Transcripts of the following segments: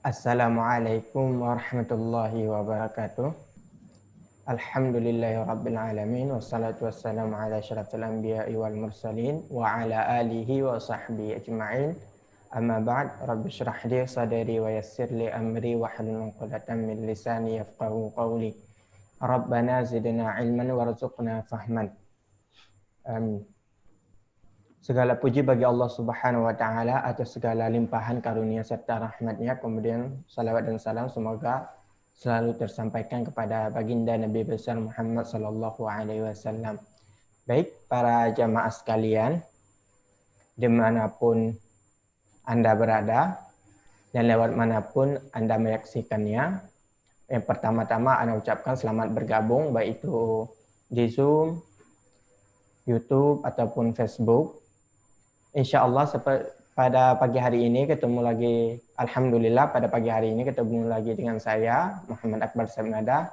Assalamualaikum warahmatullahi wabarakatuh. Alhamdulillahi rabbil alamin wassalatu wassalamu ala asyrafil anbiya'i wal mursalin wa ala alihi wa sahbihi ajma'in. Amma ba'd, rabbi shrah li sadri wa yassir li amri wa hlul 'uqdatam min lisani yafqahu qawli. Rabbana zidna ilman warzuqna fahman. Amin. Segala puji bagi Allah Subhanahu wa taala atas segala limpahan karunia serta rahmatnya. Kemudian salawat dan salam semoga selalu tersampaikan kepada baginda Nabi besar Muhammad sallallahu alaihi wasallam. Baik para jamaah sekalian, dimanapun Anda berada dan lewat manapun Anda menyaksikannya, yang pertama-tama Anda ucapkan selamat bergabung baik itu di Zoom, YouTube ataupun Facebook. Insya Allah pada pagi hari ini ketemu lagi, Alhamdulillah pada pagi hari ini ketemu lagi dengan saya, Muhammad Akbar Sabnada,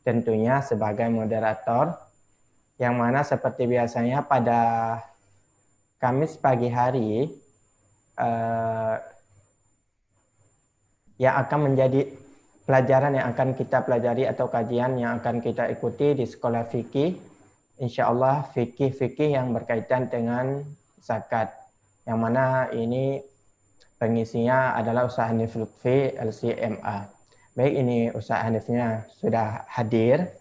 tentunya sebagai moderator, yang mana seperti biasanya pada Kamis pagi hari, yang akan menjadi pelajaran yang akan kita pelajari atau kajian yang akan kita ikuti di sekolah fikih, insya Allah fikih-fikih yang berkaitan dengan zakat, yang mana ini pengisinya adalah Ustaz Hanif Lutfi LCMA. Baik, ini Ustaz Hanifnya sudah hadir.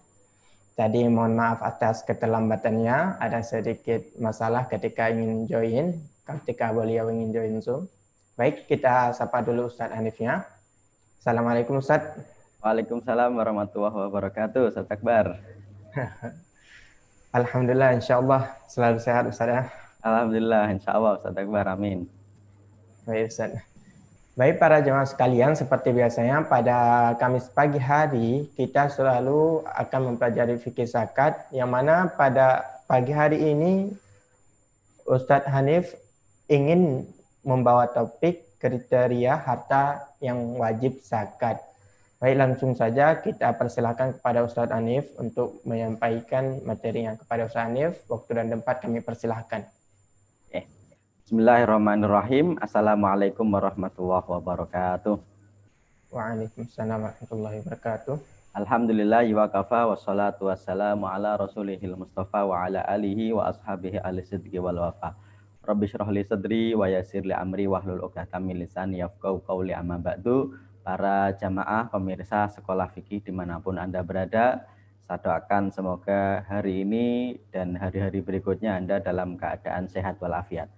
Tadi mohon maaf atas keterlambatannya, ada sedikit masalah ketika ingin join, ketika beliau ingin join Zoom. Baik, kita sapa dulu Ustaz Hanifnya. Assalamualaikum Ustaz. Waalaikumsalam warahmatullahi wabarakatuh, Ustaz Akbar. Alhamdulillah, insya Allah selalu sehat Ustaz ya. Alhamdulillah, insya Allah Ustaz Akbar, amin. Baik Ustaz. Baik para jemaah sekalian, seperti biasanya pada Kamis pagi hari kita selalu akan mempelajari fikih zakat, yang mana pada pagi hari ini Ustadz Hanif ingin membawa topik kriteria harta yang wajib zakat. Baik, langsung saja kita persilakan kepada Ustadz Hanif untuk menyampaikan materinya. Kepada Ustadz Hanif, waktu dan tempat kami persilahkan. Bismillahirrahmanirrahim. Assalamualaikum warahmatullahi wabarakatuh. Waalaikumsalam warahmatullahi wabarakatuh. Alhamdulillah wa kafa wassalatu wassalamu ala rasulihil mustafa wa ala alihi wa ashabihi alisidqi wal wafa. Rabbi syrah li sadri wa yassir li amri wahlul 'uqdatam min lisani yafqahu qawli, amma ba'du. Para jamaah pemirsa sekolah fikih dimanapun Anda berada, saya doakan semoga hari ini dan hari-hari berikutnya Anda dalam keadaan sehat walafiat.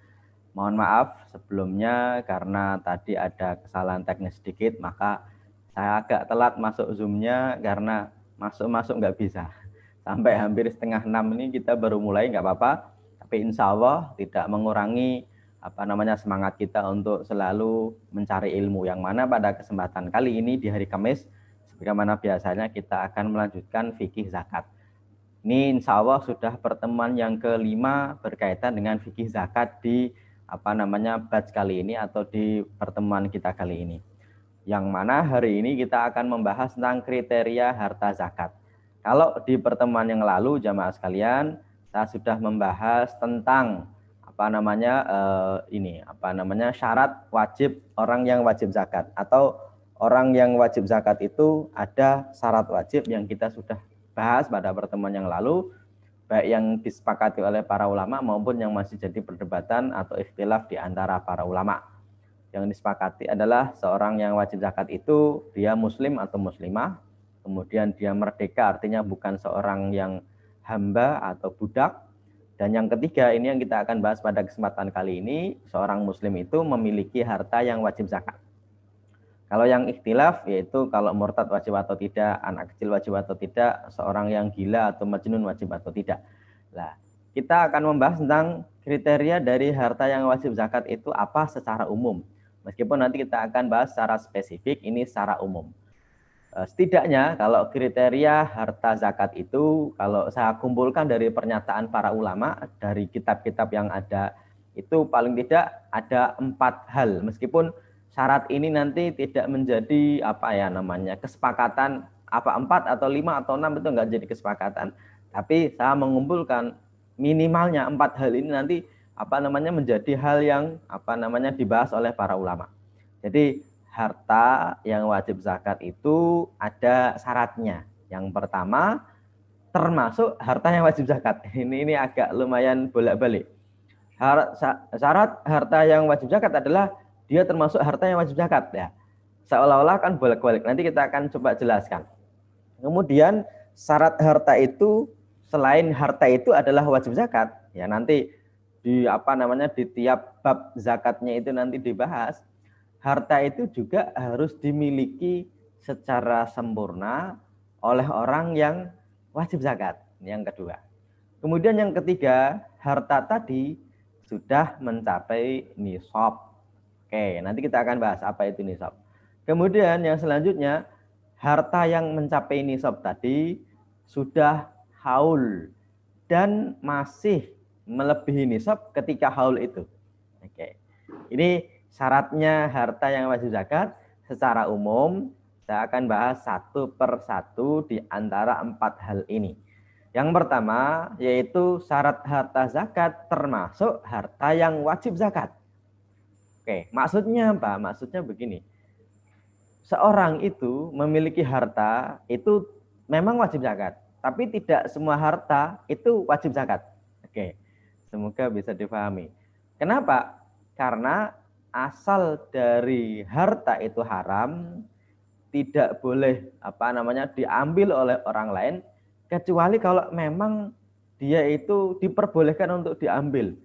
Mohon maaf sebelumnya karena tadi ada kesalahan teknis sedikit, maka saya agak telat masuk Zoom-nya karena masuk nggak bisa. Sampai hampir setengah 6 ini kita baru mulai, nggak apa-apa. Tapi insya Allah tidak mengurangi semangat kita untuk selalu mencari ilmu. Yang mana pada kesempatan kali ini di hari Kamis, sebagaimana biasanya kita akan melanjutkan fikih zakat. Ini insya Allah sudah pertemuan yang kelima berkaitan dengan fikih zakat di batch kali ini atau di pertemuan kita kali ini. Yang mana hari ini kita akan membahas tentang kriteria harta zakat. Kalau di pertemuan yang lalu jamaah sekalian, saya sudah membahas tentang syarat wajib orang yang wajib zakat, atau orang yang wajib zakat itu ada syarat wajib yang kita sudah bahas pada pertemuan yang lalu, baik yang disepakati oleh para ulama maupun yang masih jadi perdebatan atau ikhtilaf di antara para ulama. Yang disepakati adalah seorang yang wajib zakat itu dia muslim atau muslimah, kemudian dia merdeka, artinya bukan seorang yang hamba atau budak. Dan yang ketiga, ini yang kita akan bahas pada kesempatan kali ini, seorang muslim itu memiliki harta yang wajib zakat. Kalau yang ikhtilaf, yaitu kalau murtad wajib atau tidak, anak kecil wajib atau tidak, seorang yang gila atau majnun wajib atau tidak. Nah, kita akan membahas tentang kriteria dari harta yang wajib zakat itu apa secara umum. Meskipun nanti kita akan bahas secara spesifik, ini secara umum. Setidaknya kalau kriteria harta zakat itu, kalau saya kumpulkan dari pernyataan para ulama, dari kitab-kitab yang ada, itu paling tidak ada 4 hal. Meskipun syarat ini nanti tidak menjadi kesepakatan 4 atau 5 atau 6 itu enggak jadi kesepakatan. Tapi saya mengumpulkan minimalnya 4 hal ini nanti menjadi hal yang dibahas oleh para ulama. Jadi harta yang wajib zakat itu ada syaratnya. Yang pertama, termasuk harta yang wajib zakat. Ini agak lumayan bolak-balik. Syarat harta yang wajib zakat adalah dia termasuk harta yang wajib zakat ya. Seolah-olah kan bolak-balik. Nanti kita akan coba jelaskan. Kemudian syarat harta itu selain harta itu adalah wajib zakat. Ya nanti di di tiap bab zakatnya itu nanti dibahas. Harta itu juga harus dimiliki secara sempurna oleh orang yang wajib zakat. Yang kedua. Kemudian yang ketiga, harta tadi sudah mencapai nisab. Oke, nanti kita akan bahas apa itu nisab. Kemudian yang selanjutnya, harta yang mencapai nisab tadi sudah haul dan masih melebihi nisab ketika haul itu. Oke. Ini syaratnya harta yang wajib zakat secara umum. Saya akan bahas satu per satu di antara 4 hal ini. Yang pertama yaitu syarat harta zakat termasuk harta yang wajib zakat. Oke, maksudnya apa? Maksudnya begini. Seorang itu memiliki harta itu memang wajib zakat, tapi tidak semua harta itu wajib zakat. Oke, semoga bisa dipahami. Kenapa? Karena asal dari harta itu haram, tidak boleh diambil oleh orang lain, kecuali kalau memang dia itu diperbolehkan untuk diambil.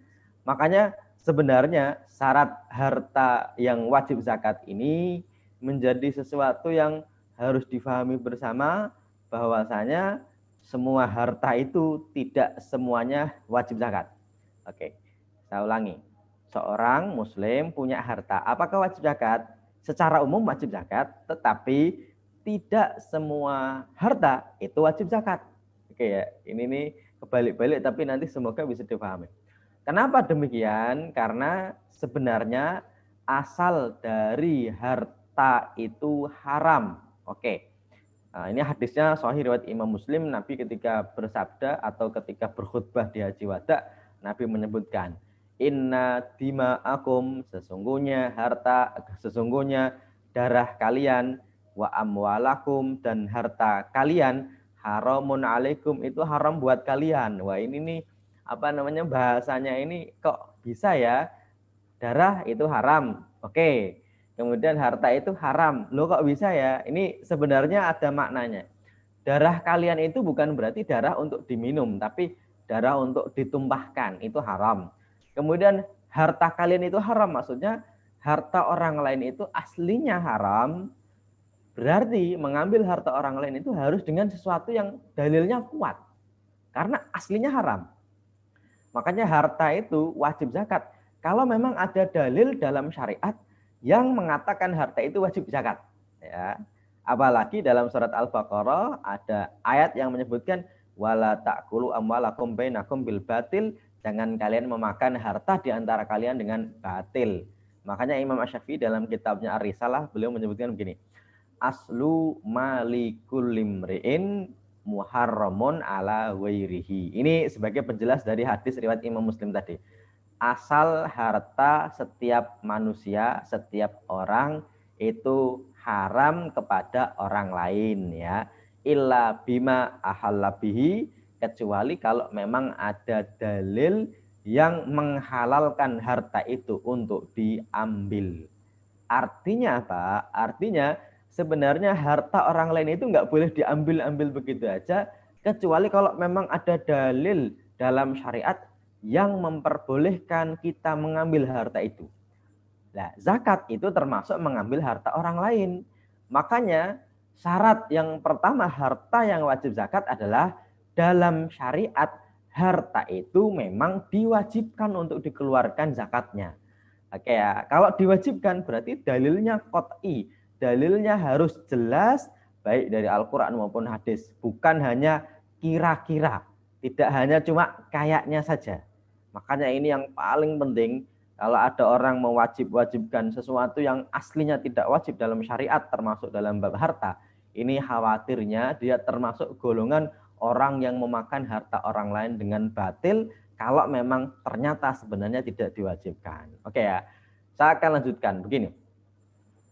Makanya sebenarnya syarat harta yang wajib zakat ini menjadi sesuatu yang harus difahami bersama, bahwasanya semua harta itu tidak semuanya wajib zakat. Oke, saya ulangi. Seorang muslim punya harta, apakah wajib zakat? Secara umum wajib zakat, tetapi tidak semua harta itu wajib zakat. Oke ya, ini nih kebalik-balik tapi nanti semoga bisa dipahami. Kenapa demikian? Karena sebenarnya asal dari harta itu haram. Oke. Nah, ini hadisnya sahih riwayat Imam Muslim. Nabi ketika bersabda atau ketika berkhutbah di Haji Wada, Nabi menyebutkan, inna dima'akum, sesungguhnya darah kalian, wa amwalakum, dan harta kalian, haramun alaikum, itu haram buat kalian. Wah ini nih bahasanya ini kok bisa ya, darah itu haram. Oke. Kemudian harta itu haram. Loh kok bisa ya? Ini sebenarnya ada maknanya. Darah kalian itu bukan berarti darah untuk diminum, tapi darah untuk ditumpahkan, itu haram. Kemudian harta kalian itu haram, maksudnya harta orang lain itu aslinya haram, berarti mengambil harta orang lain itu harus dengan sesuatu yang dalilnya kuat. Karena aslinya haram. Makanya harta itu wajib zakat. Kalau memang ada dalil dalam syariat yang mengatakan harta itu wajib zakat, ya. Apalagi dalam surat Al-Baqarah ada ayat yang menyebutkan wala ta'kulu amwalakum bainakum bil batil, jangan kalian memakan harta di antara kalian dengan batil. Makanya Imam Asy-Syafi'i dalam kitabnya Ar-Risalah beliau menyebutkan begini, aslu malikul limri'in muharramun ala wairihi. Ini sebagai penjelas dari hadis riwayat Imam Muslim tadi. Asal harta setiap manusia, setiap orang itu haram kepada orang lain ya. Illa bima ahallabihi, kecuali kalau memang ada dalil yang menghalalkan harta itu untuk diambil. Artinya apa? Artinya sebenarnya harta orang lain itu nggak boleh diambil-ambil begitu aja, kecuali kalau memang ada dalil dalam syariat yang memperbolehkan kita mengambil harta itu. Nah, zakat itu termasuk mengambil harta orang lain. Makanya syarat yang pertama harta yang wajib zakat adalah dalam syariat harta itu memang diwajibkan untuk dikeluarkan zakatnya. Oke ya, kalau diwajibkan berarti dalilnya qat'i, dalilnya harus jelas baik dari Al-Qur'an maupun hadis, bukan hanya kira-kira, tidak hanya cuma kayaknya saja. Makanya ini yang paling penting, kalau ada orang mewajib-wajibkan sesuatu yang aslinya tidak wajib dalam syariat termasuk dalam bab harta, ini khawatirnya dia termasuk golongan orang yang memakan harta orang lain dengan batil kalau memang ternyata sebenarnya tidak diwajibkan. Oke ya, saya akan lanjutkan begini.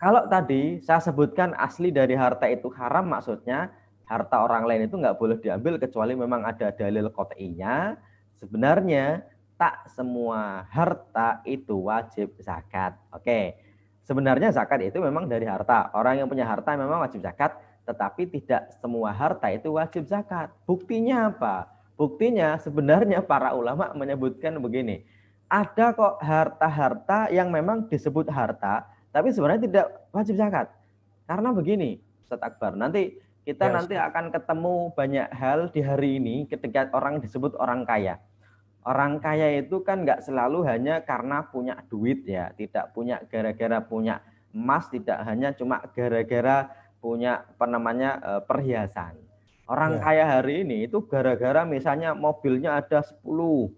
Kalau tadi saya sebutkan asli dari harta itu haram, maksudnya harta orang lain itu nggak boleh diambil kecuali memang ada dalil qot'inya. Sebenarnya tak semua harta itu wajib zakat. Oke, sebenarnya zakat itu memang dari harta. Orang yang punya harta memang wajib zakat, tetapi tidak semua harta itu wajib zakat. Buktinya apa? Buktinya sebenarnya para ulama menyebutkan begini. Ada kok harta-harta yang memang disebut harta, tapi sebenarnya tidak wajib zakat. Karena begini, Ustaz Akbar, nanti kita Ya, nanti Ustaz. akan ketemu banyak hal di hari ini ketika orang disebut orang kaya. Orang kaya itu kan nggak selalu hanya karena punya duit ya, tidak punya gara-gara punya emas, tidak hanya cuma gara-gara punya apa namanya perhiasan. Orang Ya. kaya hari ini itu gara-gara misalnya mobilnya ada 10.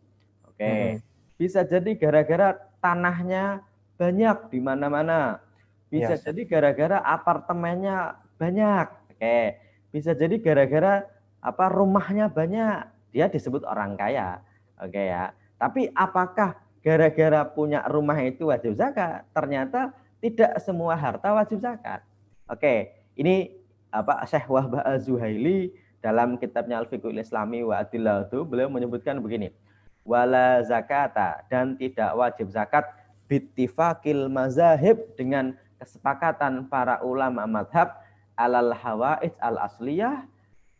Oke. Mm-mm. Bisa jadi gara-gara tanahnya banyak di mana-mana. Ya, Bisa Ustaz. jadi gara-gara apartemennya banyak. Oke. Bisa jadi gara-gara apa rumahnya banyak. Dia disebut orang kaya. Oke ya. Tapi apakah gara-gara punya rumah itu wajib zakat? Ternyata tidak semua harta wajib zakat. Oke, ini apa Syekh Wahbah Az-Zuhaili dalam kitabnya Al-Fiqhul Islami wa Adillatu beliau menyebutkan begini. Wala zakata, dan tidak wajib zakat bittifaqil mazahib, dengan kesepakatan para ulama madhab alal hawaij al asliyah,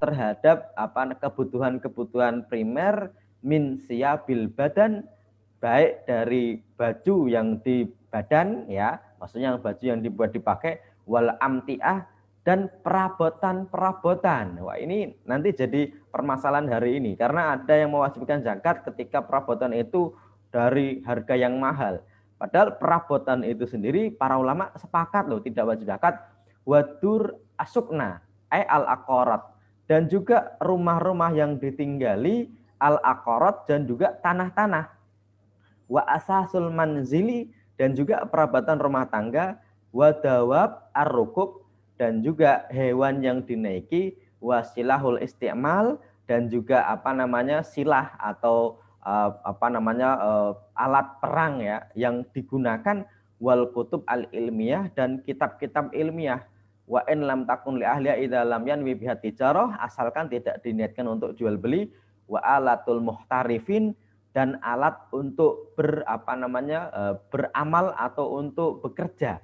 terhadap apa kebutuhan-kebutuhan primer min siyabil badan, baik dari baju yang di badan ya, maksudnya baju yang dibuat dipakai, wal amtiah, dan perabotan-perabotan. Wah, ini nanti jadi permasalahan hari ini karena ada yang mewajibkan zakat ketika perabotan itu dari harga yang mahal. Padahal perabotan itu sendiri para ulama sepakat loh tidak wajib zakat. Wadur asukna al aqarat, dan juga rumah-rumah yang ditinggali al aqarat, dan juga tanah-tanah. Wa asasul manzili, dan juga perabatan rumah tangga. Wadawab ar-rukub, dan juga hewan yang dinaiki. Wasilahul isti'mal, dan juga apa namanya silah atau apa namanya alat perang ya yang digunakan. Wal kutub al ilmiah, dan kitab-kitab ilmiah. Wa in lam takun li ahliya idza lam yanwi biha tijarah, asalkan tidak diniatkan untuk jual beli. Wa alatul muhtarifin, dan alat untuk beramal atau untuk bekerja.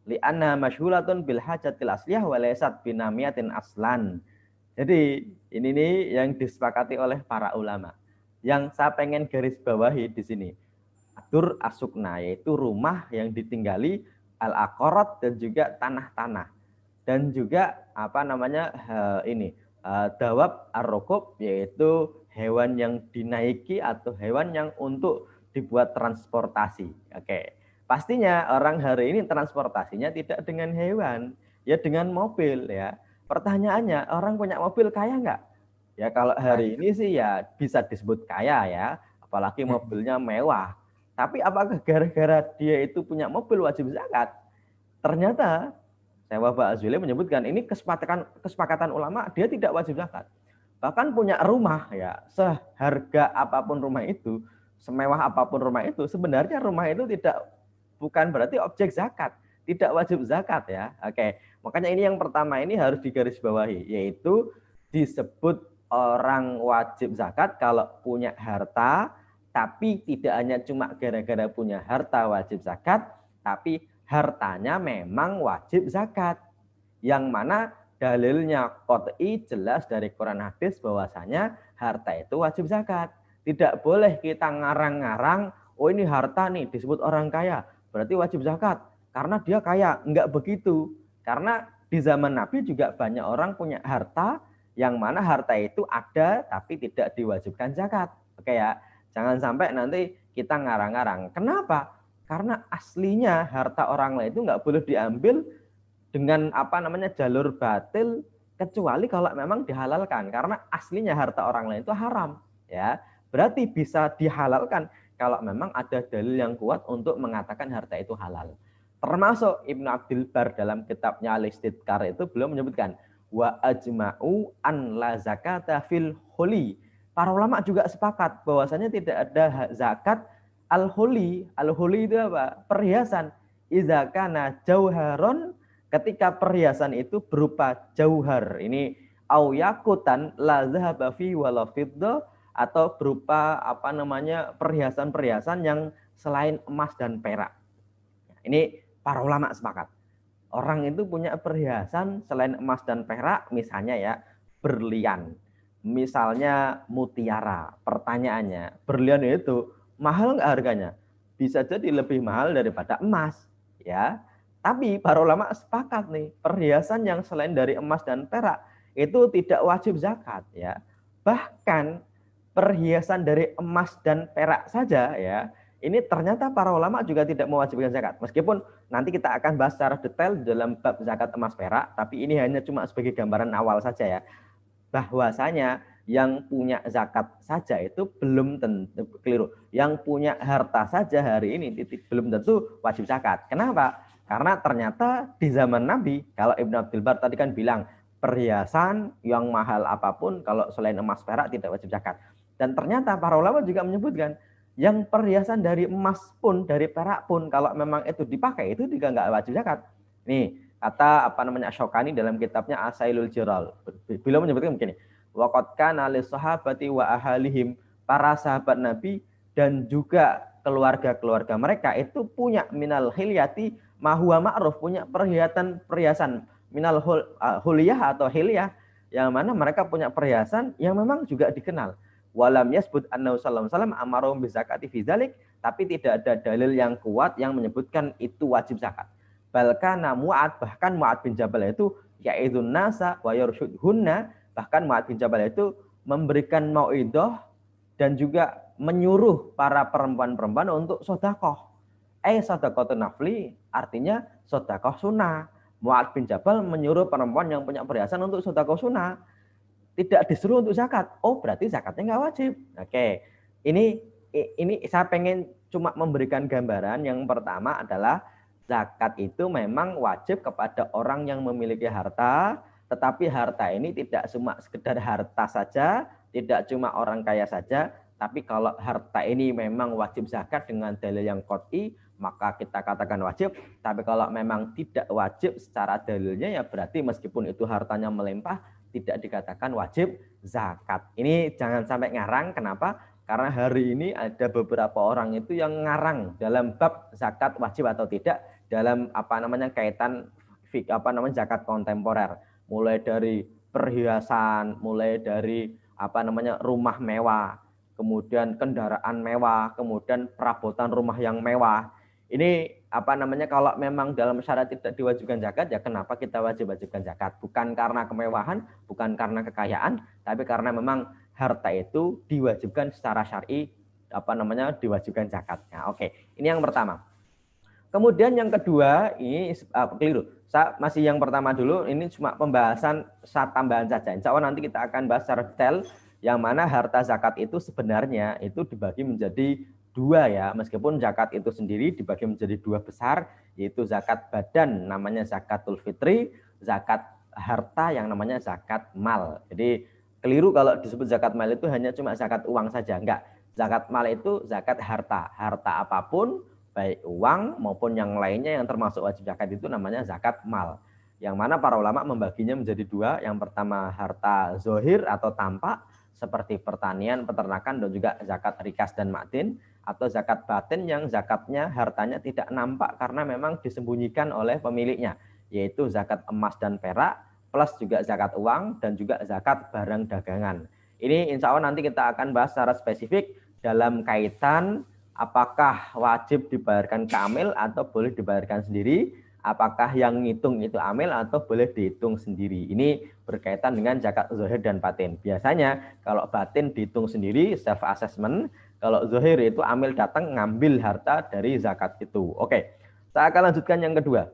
Li'anna masyhulatun bil hajatil asliyah wa laysat binamiyatin aslan. Jadi ini nih yang disepakati oleh para ulama. Yang saya pengen garis bawahi di sini. Atur asukna, yaitu rumah yang ditinggali, al-aqarat, dan juga tanah-tanah. Dan juga apa namanya dawab ar-rukub, yaitu hewan yang dinaiki atau hewan yang untuk dibuat transportasi. Oke. Pastinya orang hari ini transportasinya tidak dengan hewan, ya dengan mobil ya. Pertanyaannya, orang punya mobil kaya nggak? Ya kalau hari ini sih ya bisa disebut kaya ya, apalagi Mm-mm. mobilnya mewah. Tapi apakah gara-gara dia itu punya mobil wajib zakat? Ternyata saya Bapak Azuli menyebutkan ini kesepakatan ulama, dia tidak wajib zakat. Bahkan punya rumah ya, seharga apapun rumah itu, semewah apapun rumah itu, sebenarnya rumah itu bukan berarti objek zakat, tidak wajib zakat ya. Oke, makanya ini yang pertama ini harus digarisbawahi, yaitu disebut orang wajib zakat kalau punya harta, tapi tidak hanya cuma gara-gara punya harta wajib zakat, tapi hartanya memang wajib zakat. Yang mana dalilnya qot'i jelas dari Quran hadis bahwasanya harta itu wajib zakat. Tidak boleh kita ngarang-ngarang, oh ini harta nih disebut orang kaya, berarti wajib zakat karena dia kaya. Enggak begitu. Karena di zaman Nabi juga banyak orang punya harta yang mana harta itu ada tapi tidak diwajibkan zakat. Oke ya, jangan sampai nanti kita ngarang-ngarang. Kenapa? Karena aslinya harta orang lain itu nggak boleh diambil dengan apa namanya jalur batil, kecuali kalau memang dihalalkan, karena aslinya harta orang lain itu haram ya. Berarti bisa dihalalkan kalau memang ada dalil yang kuat untuk mengatakan harta itu halal. Termasuk Ibnu Abdul Bar dalam kitabnya Al-Istidkar itu beliau menyebutkan wa ajma'u an la zakata fil huli. Para ulama juga sepakat bahwasanya tidak ada zakat al-huli. Al-huli itu apa? Perhiasan Iza kana jauharon, ketika perhiasan itu berupa jauhar. Ini au yakutan la zahaba fi wala fidda, atau berupa perhiasan-perhiasan yang selain emas dan perak. Ini para ulama sepakat. Orang itu punya perhiasan selain emas dan perak, misalnya ya berlian, misalnya mutiara. Pertanyaannya, berlian itu mahal nggak harganya? Bisa jadi lebih mahal daripada emas, ya. Tapi para ulama sepakat nih, perhiasan yang selain dari emas dan perak itu tidak wajib zakat, ya. Bahkan perhiasan dari emas dan perak saja, ya, ini ternyata para ulama juga tidak mewajibkan zakat. Meskipun nanti kita akan bahas secara detail dalam bab zakat emas perak, tapi ini hanya cuma sebagai gambaran awal saja ya. Bahwasanya yang punya zakat saja itu belum tentu, keliru. Yang punya harta saja hari ini belum tentu wajib zakat. Kenapa? Karena ternyata di zaman Nabi, kalau Ibnu Abdul Bar tadi kan bilang, perhiasan yang mahal apapun kalau selain emas perak tidak wajib zakat. Dan ternyata para ulama juga menyebutkan, yang perhiasan dari emas pun, dari perak pun, kalau memang itu dipakai, itu juga nggak wajib zakat. Nih, kata Asy-Syaukani dalam kitabnya Asailul Jiral. Beliau menyebutkan begini, waqad kana lis-sahabati wa ahalihim, para sahabat Nabi dan juga keluarga-keluarga mereka itu punya minal hilyati ma huwa ma'ruf, punya perhiasan minal huliyah atau hilyah, yang mana mereka punya perhiasan yang memang juga dikenal. Walam yasbut annahu sallallahu alaihi wasallam amarum bizakati fi dzalik, tapi tidak ada dalil yang kuat yang menyebutkan itu wajib zakat. Balkana Mu'ad, bahkan Mu'ad bin Jabal itu ya'idun nasa wa yarsyudhunna, bahkan Mu'ad bin Jabal itu memberikan mau'idah dan juga menyuruh para perempuan-perempuan untuk sedekah. Sedekah nafli, artinya sedekah sunnah. Mu'ad bin Jabal menyuruh perempuan yang punya perhiasan untuk sedekah sunnah, tidak disuruh untuk zakat. Oh, berarti zakatnya nggak wajib. Oke, ini saya pengen cuma memberikan gambaran. Yang pertama adalah zakat itu memang wajib kepada orang yang memiliki harta, tetapi harta ini tidak cuma sekedar harta saja, tidak cuma orang kaya saja, tapi kalau harta ini memang wajib zakat dengan dalil yang qat'i, maka kita katakan wajib. Tapi kalau memang tidak wajib secara dalilnya, ya berarti meskipun itu hartanya melimpah, tidak dikatakan wajib zakat. Ini jangan sampai ngarang. Kenapa? Karena hari ini ada beberapa orang itu yang ngarang dalam bab zakat wajib atau tidak dalam kaitan zakat kontemporer. Mulai dari perhiasan, mulai dari rumah mewah, kemudian kendaraan mewah, kemudian perabotan rumah yang mewah. Ini kalau memang dalam syarat tidak diwajibkan zakat, ya kenapa kita wajibkan zakat? Bukan karena kemewahan, bukan karena kekayaan, tapi karena memang harta itu diwajibkan secara syar'i, diwajibkan zakatnya. Oke, ini yang pertama. Kemudian yang kedua, ini keliru. Saya masih yang pertama dulu, ini cuma pembahasan tambahan saja. Insya Allah nanti kita akan bahas secara detail, yang mana harta zakat itu sebenarnya itu dibagi menjadi dua ya, meskipun zakat itu sendiri dibagi menjadi dua besar, yaitu zakat badan namanya zakatul fitri, zakat harta yang namanya zakat mal. Jadi keliru kalau disebut zakat mal itu hanya cuma zakat uang saja, enggak. Zakat mal itu zakat harta, harta apapun, baik uang maupun yang lainnya yang termasuk wajib zakat itu namanya zakat mal. Yang mana para ulama membaginya menjadi dua, yang pertama harta zohir atau tampak, seperti pertanian, peternakan, dan juga zakat rikas dan ma'din, atau zakat batin yang zakatnya hartanya tidak nampak karena memang disembunyikan oleh pemiliknya, yaitu zakat emas dan perak, plus juga zakat uang dan juga zakat barang dagangan. Ini insya Allah nanti kita akan bahas secara spesifik dalam kaitan apakah wajib dibayarkan ke amil atau boleh dibayarkan sendiri, apakah yang ngitung itu amil atau boleh dihitung sendiri. Ini berkaitan dengan zakat zahir dan batin. Biasanya kalau batin dihitung sendiri, self assessment. Kalau zahir itu amil datang ngambil harta dari zakat itu. Oke, saya akan lanjutkan yang kedua.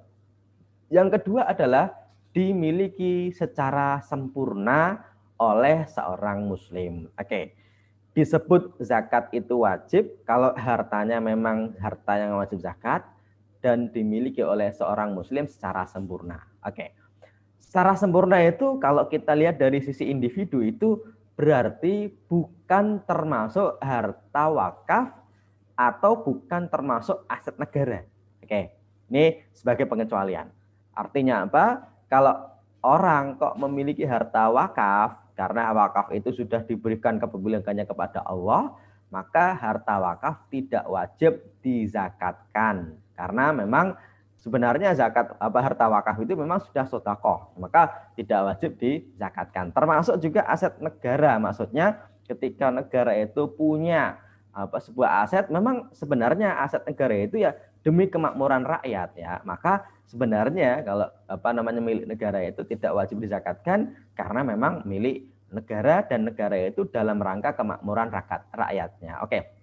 Yang kedua adalah dimiliki secara sempurna oleh seorang muslim. Oke, disebut zakat itu wajib kalau hartanya memang harta yang wajib zakat dan dimiliki oleh seorang muslim secara sempurna. Oke. Secara sempurna itu kalau kita lihat dari sisi individu itu berarti bukan termasuk harta wakaf atau bukan termasuk aset negara. Oke. Ini sebagai pengecualian. Artinya apa? Kalau orang kok memiliki harta wakaf, karena wakaf itu sudah diberikan kepemilikannya kepada Allah, maka harta wakaf tidak wajib dizakatkan. Karena memang sebenarnya zakat harta wakaf itu memang sudah sedekah, maka tidak wajib dizakatkan. Termasuk juga aset negara, maksudnya ketika negara itu punya sebuah aset, memang sebenarnya aset negara itu ya demi kemakmuran rakyat ya, maka sebenarnya kalau milik negara itu tidak wajib dizakatkan karena memang milik negara dan negara itu dalam rangka kemakmuran rakyatnya. Oke.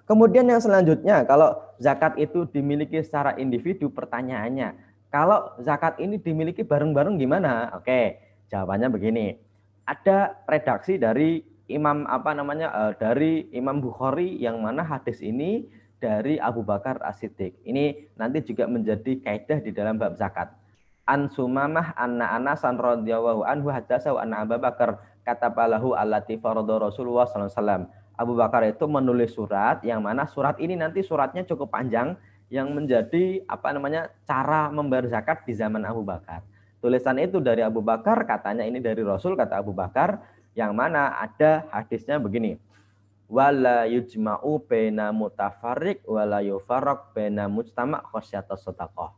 Kemudian yang selanjutnya, kalau zakat itu dimiliki secara individu, pertanyaannya, kalau zakat ini dimiliki bareng-bareng gimana? Oke, jawabannya begini. Ada redaksi dari dari Imam Bukhari yang mana hadis ini dari Abu Bakar As-Siddiq. Ini nanti juga menjadi kaidah di dalam bab zakat. An Sumamah anna Anasan radhiyallahu anhu hadatsa wa anna Abu Bakar katabalahu allati farada Rasulullah sallallahu alaihi wasallam. Abu Bakar itu menulis surat yang mana surat ini nanti suratnya cukup panjang yang menjadi cara membayar zakat di zaman Abu Bakar. Tulisan itu dari Abu Bakar, katanya ini dari Rasul, kata Abu Bakar, yang mana ada hadisnya begini. Wala yujma'u baina mutafarriq wala yufarraq baina mujtama' khasyatus shadaqah.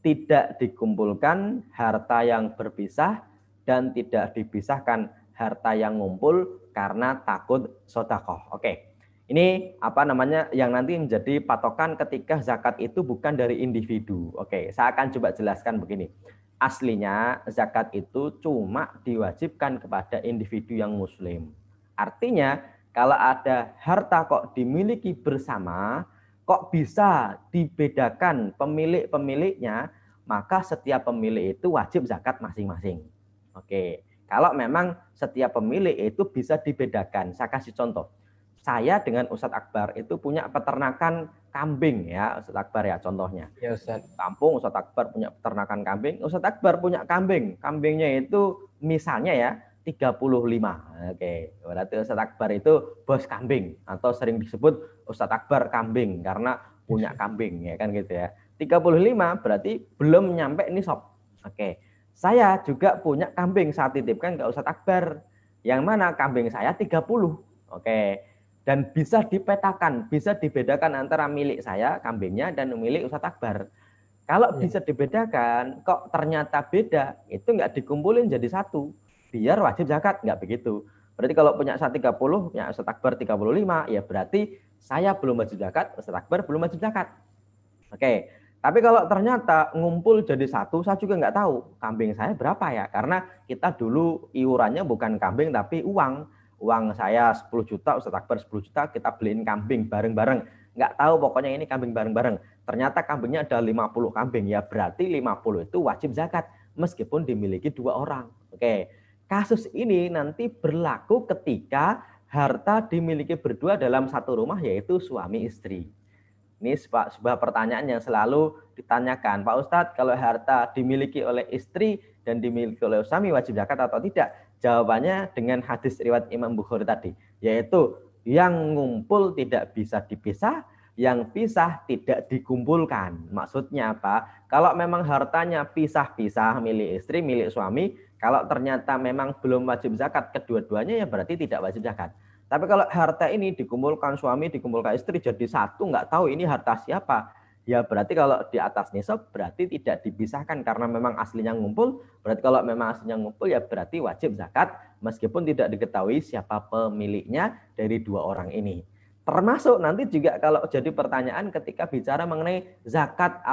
Tidak dikumpulkan harta yang berpisah dan tidak dipisahkan harta yang ngumpul karena takut sedekah. Oke. Ini yang nanti menjadi patokan ketika zakat itu bukan dari individu. Oke, saya akan coba jelaskan begini. Aslinya zakat itu cuma diwajibkan kepada individu yang muslim. Artinya kalau ada harta kok dimiliki bersama, kok bisa dibedakan pemilik-pemiliknya, maka setiap pemilik itu wajib zakat masing-masing. Oke. Kalau memang setiap pemilik itu bisa dibedakan. Saya kasih contoh. Saya dengan Ustadz Akbar itu punya peternakan kambing ya, Ustadz Akbar ya contohnya. Ya Ustadz. Kampung Ustadz Akbar punya peternakan kambing, Ustadz Akbar punya kambing. Kambingnya itu misalnya ya 35. Oke, berarti Ustadz Akbar itu bos kambing atau sering disebut Ustadz Akbar kambing karena punya kambing ya kan gitu ya. 35 berarti belum nyampe nisab. Oke. Saya juga punya kambing, saya titipkan ke Ustadz Akbar. Yang mana kambing saya 30. Oke. Dan bisa dipetakan, bisa dibedakan antara milik saya, kambingnya, dan milik Ustadz Akbar. Kalau bisa dibedakan, kok ternyata beda, itu nggak dikumpulin jadi satu. Biar wajib zakat, nggak begitu. Berarti kalau punya saya 30, punya Ustadz Akbar 35, ya berarti saya belum wajib zakat, Ustadz Akbar belum wajib zakat. Oke. Tapi kalau ternyata ngumpul jadi satu, saya juga nggak tahu kambing saya berapa ya. Karena kita dulu iurannya bukan kambing tapi uang. Uang saya 10 juta, Ustadz Akbar 10 juta, kita beliin kambing bareng-bareng. Nggak tahu pokoknya ini kambing bareng-bareng. Ternyata kambingnya ada 50 kambing. Ya berarti 50 itu wajib zakat meskipun dimiliki 2 orang. Oke. Kasus ini nanti berlaku ketika harta dimiliki berdua dalam satu rumah yaitu suami istri. Ini sebuah pertanyaan yang selalu ditanyakan. Pak Ustadz, kalau harta dimiliki oleh istri dan dimiliki oleh suami wajib zakat atau tidak? Jawabannya dengan hadis riwayat Imam Bukhari tadi. Yaitu yang ngumpul tidak bisa dipisah, yang pisah tidak dikumpulkan. Maksudnya apa? Kalau memang hartanya pisah-pisah milik istri, milik suami, kalau ternyata memang belum wajib zakat kedua-duanya ya berarti tidak wajib zakat. Tapi kalau harta ini dikumpulkan suami, dikumpulkan istri jadi satu, nggak tahu ini harta siapa. Ya berarti kalau di atas nisab berarti tidak dipisahkan karena memang aslinya ngumpul. Berarti kalau memang aslinya ngumpul ya berarti wajib zakat meskipun tidak diketahui siapa pemiliknya dari 2 orang ini. Termasuk nanti juga kalau jadi pertanyaan ketika bicara mengenai zakat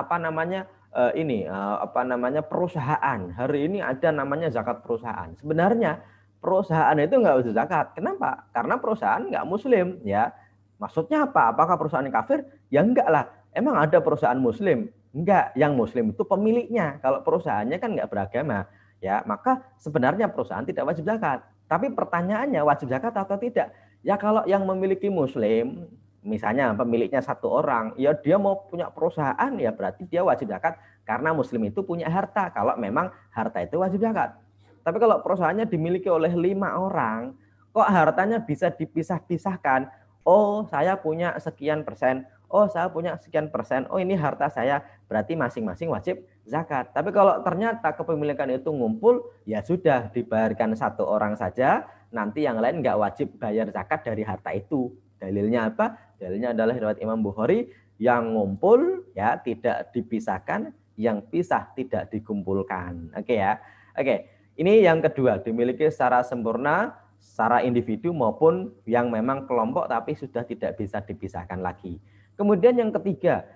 perusahaan. Hari ini ada namanya zakat perusahaan. Sebenarnya perusahaan itu nggak wajib zakat. Kenapa? Karena perusahaan nggak muslim ya. Maksudnya apa? Apakah perusahaan kafir? Ya enggak lah. Emang ada perusahaan muslim? Enggak. Yang muslim itu pemiliknya. Kalau perusahaannya kan nggak beragama ya, maka sebenarnya perusahaan tidak wajib zakat. Tapi pertanyaannya wajib zakat atau tidak? Ya kalau yang memiliki muslim, misalnya pemiliknya 1 orang, ya dia mau punya perusahaan ya berarti dia wajib zakat karena muslim itu punya harta. Kalau memang harta itu wajib zakat. Tapi kalau perusahaannya dimiliki oleh 5 orang, kok hartanya bisa dipisah-pisahkan? Oh, saya punya sekian persen. Oh, saya punya sekian persen. Oh, ini harta saya berarti masing-masing wajib zakat. Tapi kalau ternyata kepemilikan itu ngumpul, ya sudah dibayarkan satu orang saja, nanti yang lain nggak wajib bayar zakat dari harta itu. Dalilnya apa? Dalilnya adalah riwayat Imam Bukhari, yang ngumpul ya tidak dipisahkan, yang pisah tidak dikumpulkan. Oke ya. Oke, ini yang kedua, dimiliki secara sempurna, secara individu maupun yang memang kelompok tapi sudah tidak bisa dipisahkan lagi. Kemudian yang ketiga,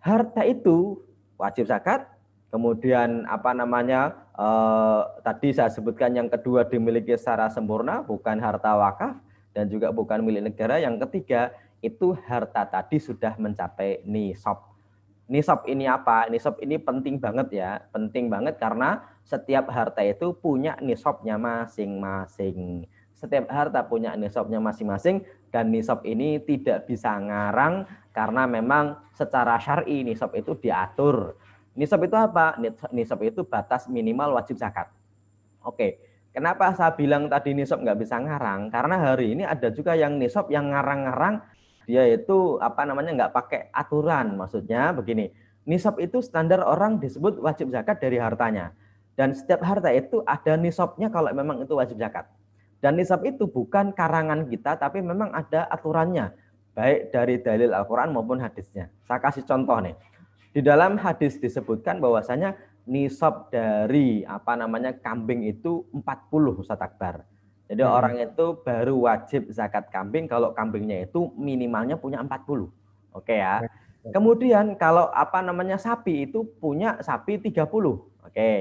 harta itu wajib zakat. Kemudian tadi saya sebutkan yang kedua dimiliki secara sempurna, bukan harta wakaf dan juga bukan milik negara. Yang ketiga, itu harta tadi sudah mencapai nisab. Nisab ini apa? Nisab ini penting banget ya, penting banget karena setiap harta itu punya nisabnya masing-masing. Setiap harta punya nisabnya masing-masing dan nisab ini tidak bisa ngarang karena memang secara syar'i nisab itu diatur. Nisab itu apa? Nisab itu batas minimal wajib zakat. Oke, kenapa saya bilang tadi nisab nggak bisa ngarang? Karena hari ini ada juga yang nisab yang ngarang-ngarang, dia itu nggak pakai aturan. Maksudnya begini, nisab itu standar orang disebut wajib zakat dari hartanya. Dan setiap harta itu ada nisabnya kalau memang itu wajib zakat. Dan nisab itu bukan karangan kita, tapi memang ada aturannya, baik dari dalil Al-Quran maupun hadisnya. Saya kasih contoh nih. Di dalam hadis disebutkan bahwasanya nisab dari kambing itu 40 Ustaz Akbar. Jadi orang itu baru wajib zakat kambing kalau kambingnya itu minimalnya punya 40. Oke ya. Kemudian kalau sapi itu punya sapi 30. Oke.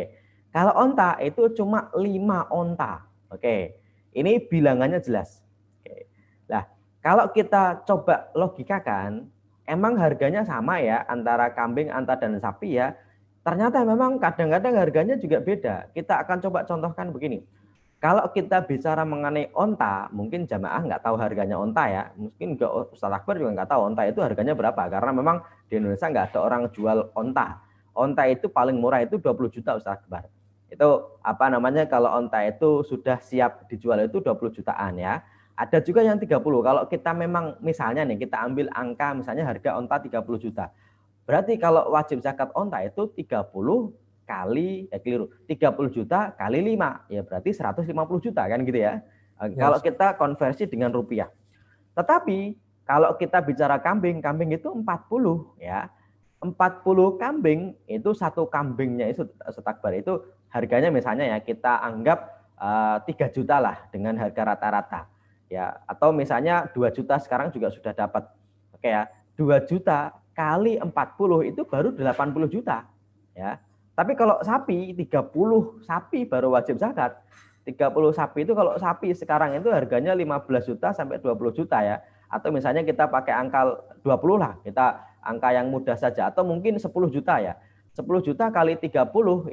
Kalau onta itu cuma 5 onta. Oke. Ini bilangannya jelas. Oke. Nah, kalau kita coba logikakan, emang harganya sama ya antara kambing, onta dan sapi ya. Ternyata memang kadang-kadang harganya juga beda. Kita akan coba contohkan begini. Kalau kita bicara mengenai onta, mungkin jamaah nggak tahu harganya onta ya. Mungkin Ustaz Akbar juga nggak tahu onta itu harganya berapa. Karena memang di Indonesia nggak ada orang jual onta. Onta itu paling murah itu 20 juta Ustaz Akbar. Itu kalau onta itu sudah siap dijual itu 20 jutaan ya. Ada juga yang 30. Kalau kita memang misalnya nih kita ambil angka misalnya harga onta 30 juta. Berarti kalau wajib zakat onta itu 30 juta kali 5, ya berarti 150 juta kan gitu ya. Kalau kita konversi dengan rupiah. Tetapi kalau kita bicara kambing itu 40 ya. 40 kambing itu satu kambingnya itu setakbar itu harganya misalnya ya kita anggap 3 juta lah dengan harga rata-rata. Ya, atau misalnya 2 juta sekarang juga sudah dapat. Oke ya, 2 juta kali 40 itu baru 80 juta. Ya. Tapi kalau sapi 30 sapi baru wajib zakat. 30 sapi itu kalau sapi sekarang itu harganya 15 juta sampai 20 juta ya. Atau misalnya kita pakai angka 20 lah, kita angka yang mudah saja atau mungkin 10 juta ya. 10 juta kali 30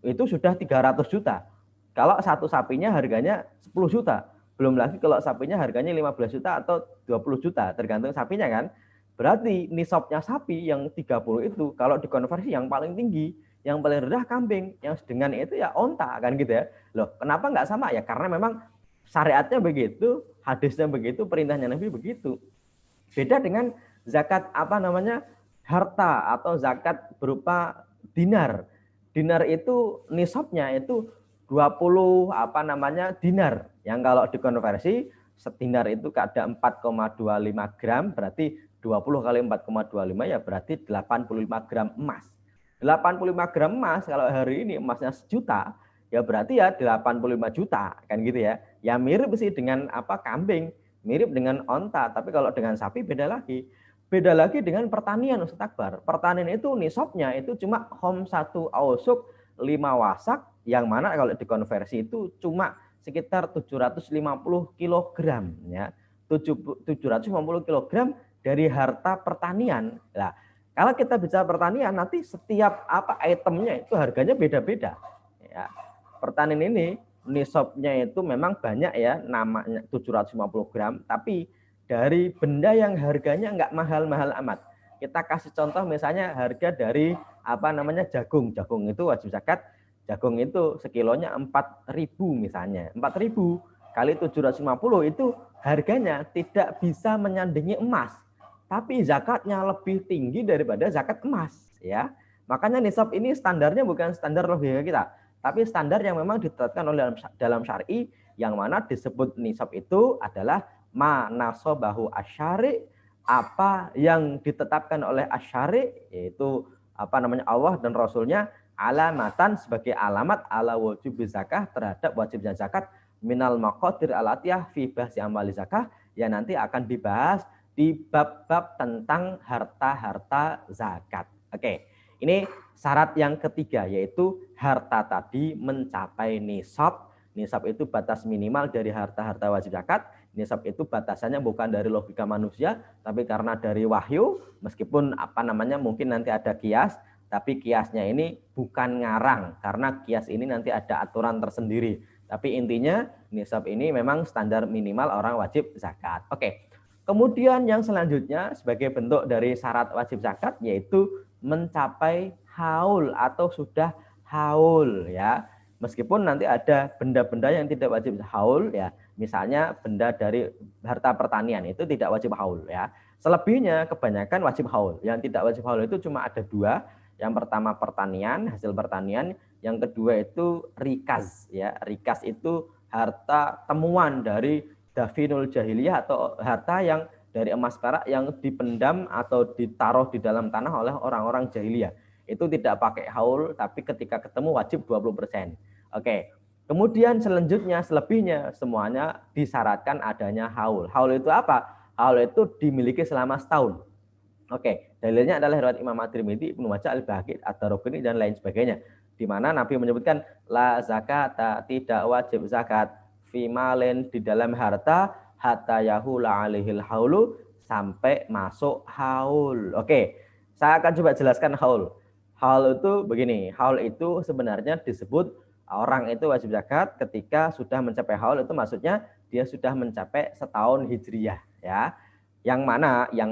itu sudah 300 juta. Kalau satu sapinya harganya 10 juta. Belum lagi kalau sapinya harganya 15 juta atau 20 juta, tergantung sapinya kan. Berarti nisabnya sapi yang 30 itu kalau dikonversi yang paling tinggi, yang paling rendah kambing, yang dengan itu ya onta kan gitu ya. Loh, kenapa nggak sama ya? Karena memang syariatnya begitu, hadisnya begitu, perintahnya Nabi begitu. Beda dengan zakat harta atau zakat berupa dinar. Dinar itu nisabnya itu 20 dinar. Yang kalau dikonversi sedinar itu ada 4,25 gram, berarti 20 kali 4,25 ya berarti 85 gram emas. 85 gram emas kalau hari ini emasnya 1 juta, ya berarti ya 85 juta kan gitu ya. Ya mirip sih dengan kambing, mirip dengan onta, tapi kalau dengan sapi beda lagi. Beda lagi dengan pertanian Ustaz Akbar. Pertanian itu nisabnya itu cuma 1 ausuk 5 wasak, yang mana kalau dikonversi itu cuma sekitar 750 kilogram ya. 750 kilogram dari harta pertanian. Nah, kalau kita bicara pertanian nanti setiap itemnya itu harganya beda-beda. Ya. Pertanian ini nisabnya itu memang banyak ya, namanya 750 gram, tapi dari benda yang harganya nggak mahal-mahal amat. Kita kasih contoh misalnya harga dari jagung. Jagung itu wajib zakat. Jagung itu sekilonya 4.000 misalnya. 4.000 kali 750 itu harganya tidak bisa menyandingi emas. Tapi zakatnya lebih tinggi daripada zakat emas. ya. Makanya nisab ini standarnya bukan standar logika kita, tapi standar yang memang ditetapkan oleh dalam syar'i, yang mana disebut nisab itu adalah ma nasabahu asyari, apa yang ditetapkan oleh asyari, yaitu apa namanya Allah dan Rasulnya, alamatan sebagai alamat ala wajib zakah, terhadap wajibnya zakat, minal maqadir alatiyah fi bahsi amali zakah, yang nanti akan dibahas di bab-bab tentang harta-harta zakat. Oke. Ini syarat yang ketiga, yaitu harta tadi mencapai nisab. Nisab itu batas minimal dari harta-harta wajib zakat. Nisab itu batasannya bukan dari logika manusia, tapi karena dari wahyu. Meskipun apa namanya mungkin nanti ada kias, tapi kiasnya ini bukan ngarang, karena kias ini nanti ada aturan tersendiri. Tapi intinya nisab ini memang standar minimal orang wajib zakat. Oke. Kemudian yang selanjutnya sebagai bentuk dari syarat wajib zakat, yaitu mencapai haul atau sudah haul, ya. Meskipun nanti ada benda-benda yang tidak wajib haul, ya. Misalnya benda dari harta pertanian itu tidak wajib haul, ya. Selebihnya kebanyakan wajib haul. Yang tidak wajib haul itu cuma ada dua. Yang pertama pertanian, hasil pertanian. Yang kedua itu rikaz, ya. Rikaz itu harta temuan dari dafinul jahiliyah, atau harta yang dari emas perak yang dipendam atau ditaruh di dalam tanah oleh orang-orang jahiliyah. Itu tidak pakai haul, tapi ketika ketemu wajib 20%. Oke. Kemudian selanjutnya, selebihnya semuanya disyaratkan adanya haul. Haul itu apa? Haul itu dimiliki selama setahun. Oke. Dalilnya adalah riwayat Imam At-Tirmidzi, Ibnu Majah, Al-Baihaqi, Ad-Daraqutni, dan lain sebagainya. Di mana Nabi menyebutkan la zakata, tidak wajib zakat, fi malen, di dalam harta, hatta yahula alihil haulu, sampai masuk haul. Oke, saya akan coba jelaskan haul. Haul itu begini, haul itu sebenarnya disebut orang itu wajib zakat ketika sudah mencapai haul, itu maksudnya dia sudah mencapai setahun hijriyah, ya. Yang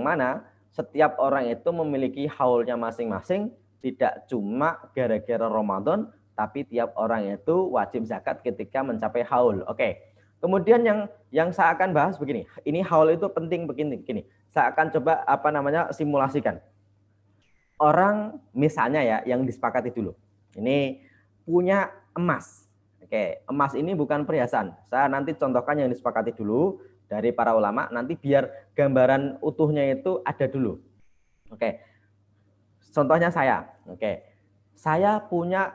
mana setiap orang itu memiliki haulnya masing-masing, tidak cuma gara-gara Ramadan, tapi tiap orang itu wajib zakat ketika mencapai haul. Oke. Kemudian yang saya akan bahas begini. Ini haul itu penting begini. Saya akan coba simulasikan. Orang misalnya ya yang disepakati dulu. Ini punya emas. Oke, emas ini bukan perhiasan. Saya nanti contohkan yang disepakati dulu dari para ulama, nanti biar gambaran utuhnya itu ada dulu. Oke. Contohnya saya. Oke. Saya punya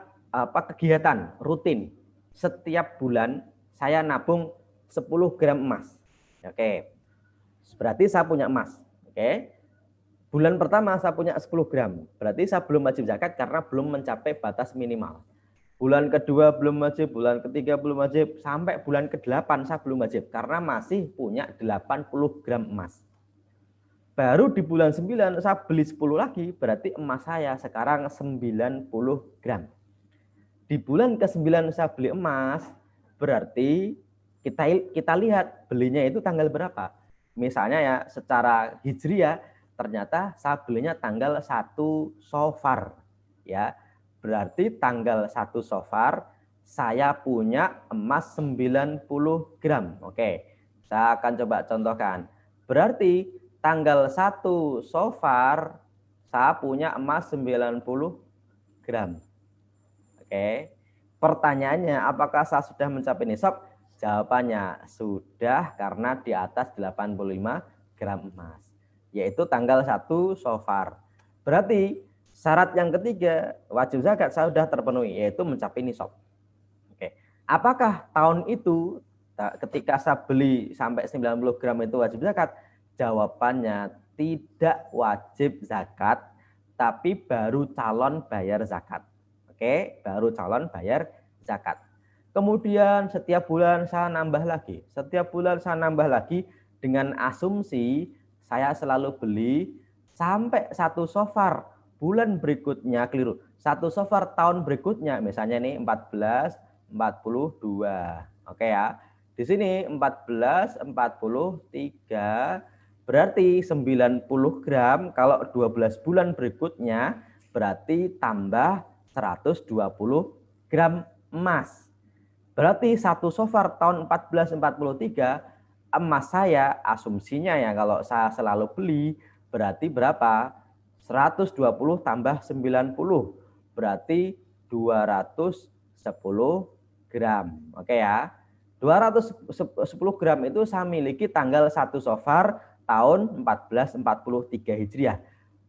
kegiatan rutin setiap bulan. Saya nabung 10 gram emas. Oke. Berarti saya punya emas. Oke. Bulan pertama saya punya 10 gram. Berarti saya belum wajib zakat karena belum mencapai batas minimal. Bulan kedua belum wajib, bulan ketiga belum wajib, sampai bulan ke-8 saya belum wajib karena masih punya 80 gram emas. Baru di bulan 9 saya beli 10 lagi, berarti emas saya sekarang 90 gram. Di bulan ke-9 saya beli emas, berarti kita lihat belinya itu tanggal berapa. Misalnya ya secara hijriyah ternyata saya belinya tanggal 1 Safar. Ya, berarti tanggal 1 Safar saya punya emas 90 gram. Oke, saya akan coba contohkan. Berarti tanggal 1 Safar saya punya emas 90 gram. Oke. Pertanyaannya, apakah saya sudah mencapai nisab? Jawabannya sudah, karena di atas 85 gram emas. Yaitu tanggal 1 Safar. Berarti syarat yang ketiga wajib zakat saya sudah terpenuhi, yaitu mencapai nisab. Oke. Apakah tahun itu ketika saya beli sampai 90 gram itu wajib zakat? Jawabannya tidak wajib zakat, tapi baru calon bayar zakat. Oke, baru calon bayar zakat. Kemudian setiap bulan saya nambah lagi. Setiap bulan saya nambah lagi dengan asumsi saya selalu beli sampai 1 Safar bulan berikutnya, keliru. 1 Safar tahun berikutnya, misalnya ini 1442. Oke ya. Di sini 1443 berarti 90 gram, kalau 12 bulan berikutnya berarti tambah 120 gram emas. Berarti 1 Safar tahun 1443 emas saya asumsinya ya kalau saya selalu beli berarti berapa? 120 tambah 90 berarti 210 gram. Oke ya. 210 gram itu saya miliki tanggal 1 Safar tahun 1443 Hijriah.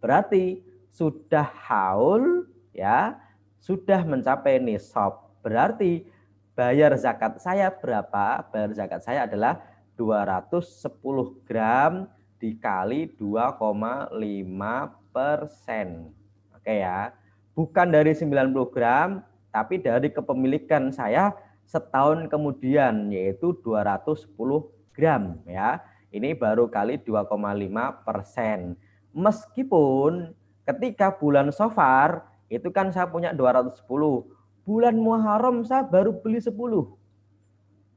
Berarti sudah haul ya, sudah mencapai nisab. Berarti bayar zakat saya berapa? Bayar zakat saya adalah 210 gram dikali 2,5%. Oke ya. Bukan dari 90 gram, tapi dari kepemilikan saya setahun kemudian, yaitu 210 gram ya. Ini baru kali 2,5%. Meskipun ketika bulan Safar itu kan saya punya 210. Bulan Muharram saya baru beli 10.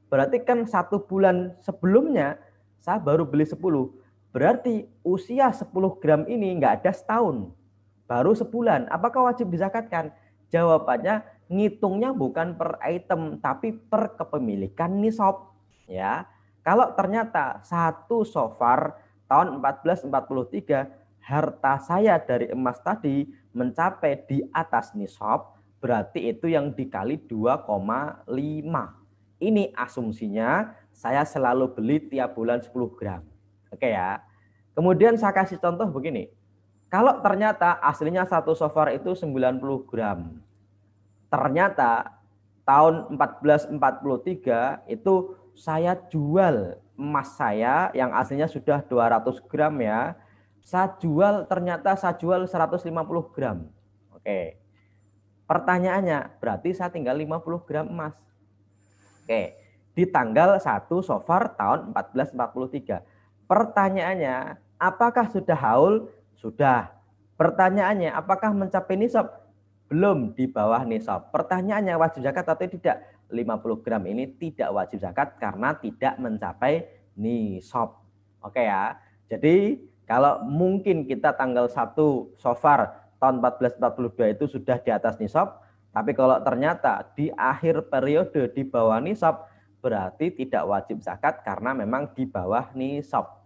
Berarti kan 1 bulan sebelumnya saya baru beli 10. Berarti usia 10 gram ini nggak ada setahun. Baru sebulan. Apakah wajib dizakatkan? Jawabannya ngitungnya bukan per item tapi per kepemilikan nisab. Ya. Kalau ternyata 1 Safar tahun 1443 harta saya dari emas tadi mencapai di atas nisab, berarti itu yang dikali 2,5. Ini asumsinya saya selalu beli tiap bulan 10 gram. Oke ya. Kemudian saya kasih contoh begini. Kalau ternyata aslinya 1 Safar itu 90 gram. Ternyata tahun 1443 itu saya jual emas saya yang aslinya sudah 200 gram ya. Ternyata saya jual 150 gram. Oke. Pertanyaannya, berarti saya tinggal 50 gram emas. Oke, di tanggal 1 Safar tahun 1443. Pertanyaannya, apakah sudah haul? Sudah. Pertanyaannya, apakah mencapai nisab? Belum, di bawah nisab. Pertanyaannya, wajib zakat atau tidak? 50 gram ini tidak wajib zakat karena tidak mencapai nisab. Oke ya. Jadi, kalau mungkin kita tanggal 1 Safar tahun 1442 itu sudah di atas nisab, tapi kalau ternyata di akhir periode di bawah nisab, berarti tidak wajib zakat karena memang di bawah nisab.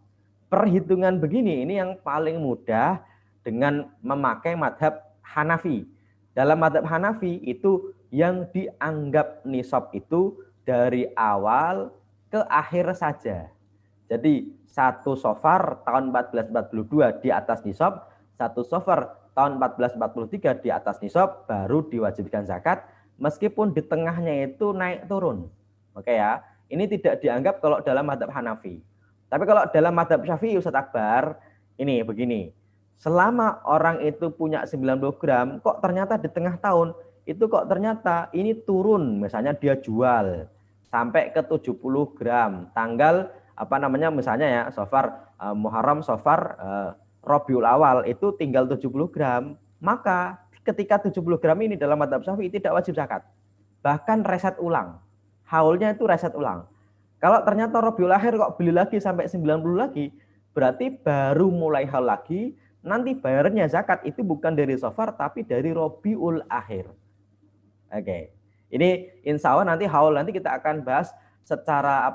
Perhitungan begini ini yang paling mudah dengan memakai madhab Hanafi. Dalam madhab Hanafi itu yang dianggap nisab itu dari awal ke akhir saja. Jadi 1 Safar tahun 1442 di atas nisab, 1 Safar tahun 1443 di atas nisab baru diwajibkan zakat, meskipun di tengahnya itu naik turun. Oke ya, ini tidak dianggap kalau dalam madhab Hanafi. Tapi kalau dalam madhab Syafi'i Ustaz Akbar, ini begini, selama orang itu punya 90 gram, kok ternyata di tengah tahun, itu kok ternyata ini turun, misalnya dia jual sampai ke 70 gram, tanggal misalnya ya, Safar, Muharram, Safar, Rabiul Awal itu tinggal 70 gram, maka ketika 70 gram ini dalam madhab Syafi'i tidak wajib zakat. Bahkan reset ulang. Haulnya itu reset ulang. Kalau ternyata Rabiul Akhir kok beli lagi sampai 90 lagi, berarti baru mulai haul lagi, nanti bayarnya zakat itu bukan dari Safar tapi dari Rabiul Akhir. Oke. Ini insya Allah nanti haul nanti kita akan bahas secara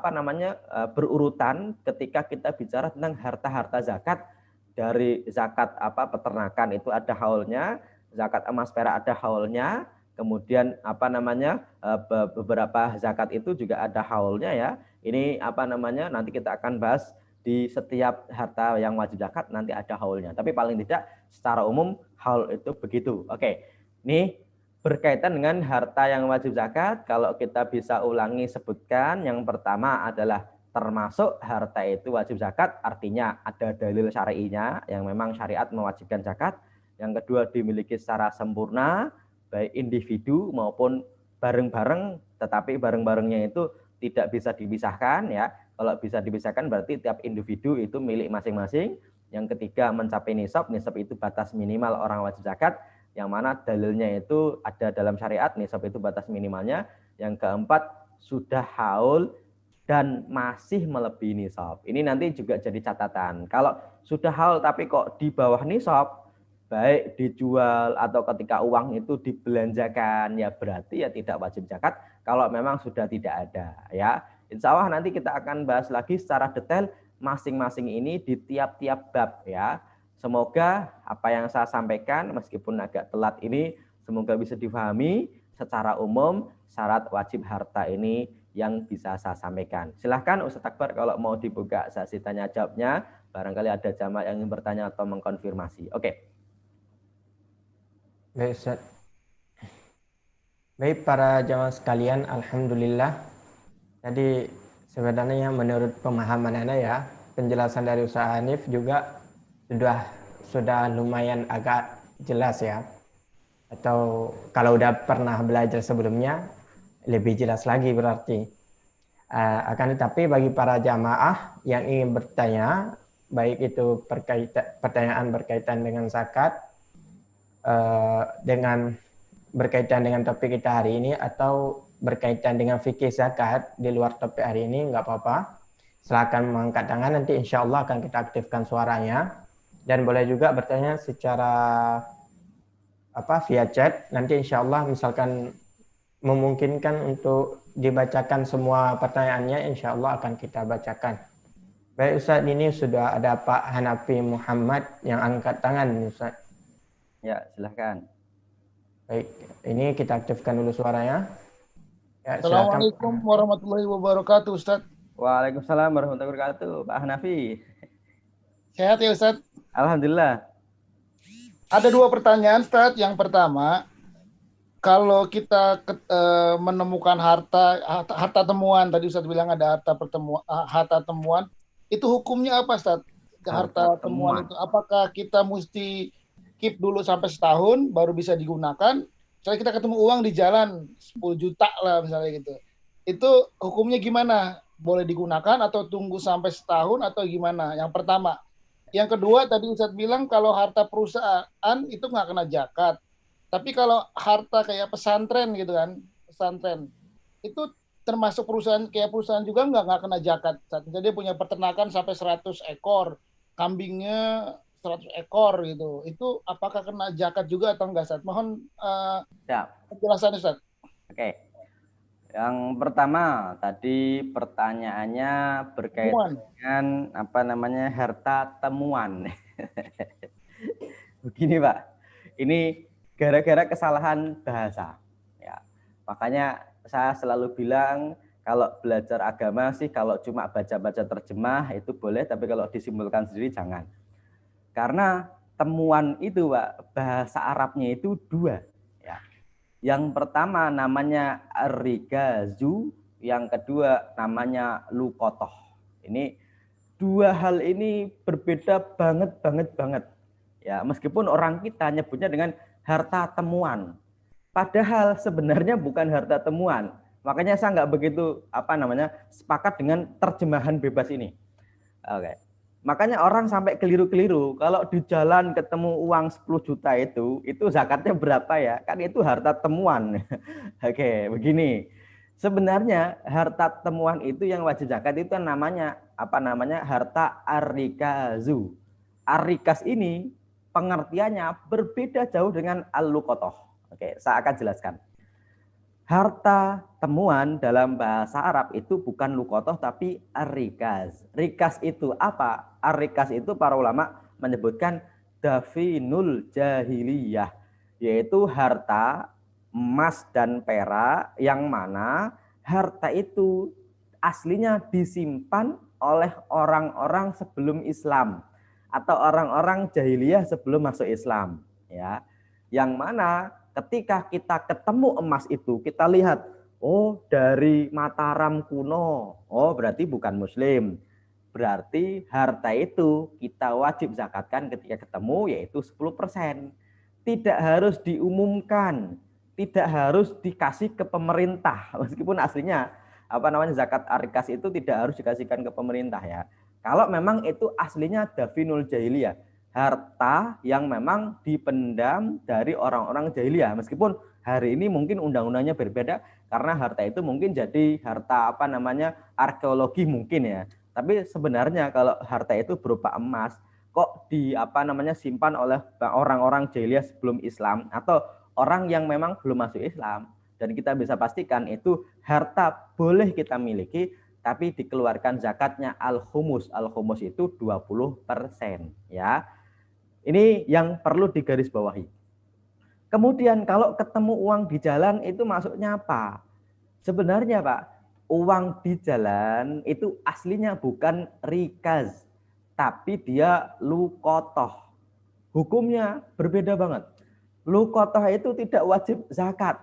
berurutan ketika kita bicara tentang harta-harta zakat. Dari zakat peternakan itu ada haulnya, zakat emas perak ada haulnya, kemudian beberapa zakat itu juga ada haulnya ya. Ini nanti kita akan bahas di setiap harta yang wajib zakat nanti ada haulnya. Tapi paling tidak secara umum haul itu begitu. Oke. Ini berkaitan dengan harta yang wajib zakat, kalau kita bisa ulangi sebutkan, yang pertama adalah termasuk harta itu wajib zakat, artinya ada dalil syar'inya yang memang syariat mewajibkan zakat. Yang kedua, dimiliki secara sempurna, baik individu maupun bareng-bareng, tetapi bareng-barengnya itu tidak bisa dipisahkan ya. Kalau bisa dipisahkan berarti tiap individu itu milik masing-masing. Yang ketiga, mencapai nisab. Nisab itu batas minimal orang wajib zakat, yang mana dalilnya itu ada dalam syariat, nisab itu batas minimalnya. Yang keempat, sudah haul dan masih melebihi nisab. Ini nanti juga jadi catatan. Kalau sudah haul tapi kok di bawah nisab, baik dijual atau ketika uang itu dibelanjakan, ya berarti ya tidak wajib zakat kalau memang sudah tidak ada ya. Insya Allah nanti kita akan bahas lagi secara detail masing-masing ini di tiap-tiap bab ya. Semoga apa yang saya sampaikan meskipun agak telat ini semoga bisa difahami secara umum syarat wajib harta ini yang bisa saya sampaikan. Silahkan Ustadz Akbar kalau mau dibuka sesi tanya jawabnya, barangkali ada jamaah yang ingin bertanya atau mengkonfirmasi. Oke. Baik, Ustaz. Baik para jamaah sekalian, alhamdulillah. Jadi sebenarnya menurut pemahaman Anda ya, penjelasan dari Ustaz Hanif juga sudah lumayan agak jelas ya. Atau kalau udah pernah belajar sebelumnya lebih jelas lagi berarti. Akan tetapi bagi para jamaah yang ingin bertanya, baik itu pertanyaan berkaitan dengan zakat, dengan berkaitan dengan topik kita hari ini, atau berkaitan dengan fikih zakat di luar topik hari ini, nggak apa-apa. Silakan mengangkat tangan, nanti insya Allah akan kita aktifkan suaranya. Dan boleh juga bertanya secara via chat. Nanti insya Allah misalkan memungkinkan untuk dibacakan semua pertanyaannya, insya Allah akan kita bacakan. Baik Ustaz, ini sudah ada Pak Hanafi Muhammad yang angkat tangan, Ustaz. Ya, silahkan. Baik, ini kita aktifkan dulu suaranya. Ya, Assalamualaikum warahmatullahi wabarakatuh, Ustaz. Waalaikumsalam warahmatullahi wabarakatuh, Pak Hanafi. Sehat ya, Ustaz? Alhamdulillah. Ada dua pertanyaan, Ustaz. Yang pertama, kalau kita menemukan harta temuan, tadi Ustaz bilang ada harta temuan, itu hukumnya apa, Ustaz? Harta temuan itu, apakah kita mesti keep dulu sampai setahun baru bisa digunakan? Misalnya kita ketemu uang di jalan 10 juta lah misalnya gitu. Itu hukumnya gimana? Boleh digunakan atau tunggu sampai setahun atau gimana? Yang pertama. Yang kedua, tadi Ustaz bilang kalau harta perusahaan itu nggak kena zakat. Tapi kalau harta kayak pesantren gitu kan, pesantren, itu termasuk perusahaan juga nggak kena zakat. Jadi dia punya peternakan sampai 100 ekor, kambingnya 100 ekor gitu. Itu apakah kena zakat juga atau enggak, Ustaz? Mohon penjelasan, Ustaz. Oke. Yang pertama tadi pertanyaannya berkaitan dengan harta temuan. Begini Pak, ini gara-gara kesalahan bahasa. Ya, makanya saya selalu bilang kalau belajar agama sih kalau cuma baca-baca terjemah itu boleh, tapi kalau disimpulkan sendiri jangan. Karena temuan itu Pak, bahasa Arabnya itu dua. Yang pertama namanya ar-rigazu, yang kedua namanya luqotoh. Ini dua hal ini berbeda banget. Ya, meskipun orang kita nyebutnya dengan harta temuan. Padahal sebenarnya bukan harta temuan. Makanya saya nggak begitu sepakat dengan terjemahan bebas ini. Oke. Makanya orang sampai keliru-keliru. Kalau di jalan ketemu uang 10 juta itu zakatnya berapa ya? Kan itu harta temuan. Oke, begini. Sebenarnya harta temuan itu yang wajib zakat itu namanya harta ar-rikazu. Ar-rikas ini pengertiannya berbeda jauh dengan al-luqotoh. Oke, saya akan jelaskan. Harta temuan dalam bahasa Arab itu bukan luqotoh tapi ar-rikas. Rikas itu apa? Ar-rikas itu para ulama menyebutkan dafinul jahiliyah, yaitu harta emas dan perak yang mana harta itu aslinya disimpan oleh orang-orang sebelum Islam atau orang-orang jahiliyah sebelum masuk Islam, ya. Yang mana ketika kita ketemu emas itu, kita lihat, oh dari Mataram kuno, oh berarti bukan Muslim. Berarti harta itu kita wajib zakatkan ketika ketemu, yaitu 10%. Tidak harus diumumkan, tidak harus dikasih ke pemerintah, meskipun aslinya zakat ar-rikas itu tidak harus dikasihkan ke pemerintah ya. Kalau memang itu aslinya dafinul jahiliyah, harta yang memang dipendam dari orang-orang jahiliyah, meskipun hari ini mungkin undang-undangnya berbeda karena harta itu mungkin jadi harta arkeologi mungkin ya. Tapi sebenarnya kalau harta itu berupa emas kok simpan oleh orang-orang jahiliyah sebelum Islam atau orang yang memang belum masuk Islam, dan kita bisa pastikan itu harta boleh kita miliki tapi dikeluarkan zakatnya al-khumus. Al-khumus itu 20% ya. Ini yang perlu digarisbawahi. Kemudian kalau ketemu uang di jalan itu maksudnya apa? Sebenarnya Pak, uang di jalan itu aslinya bukan rikaz, tapi dia lukotoh. Hukumnya berbeda banget. Lukotoh itu tidak wajib zakat.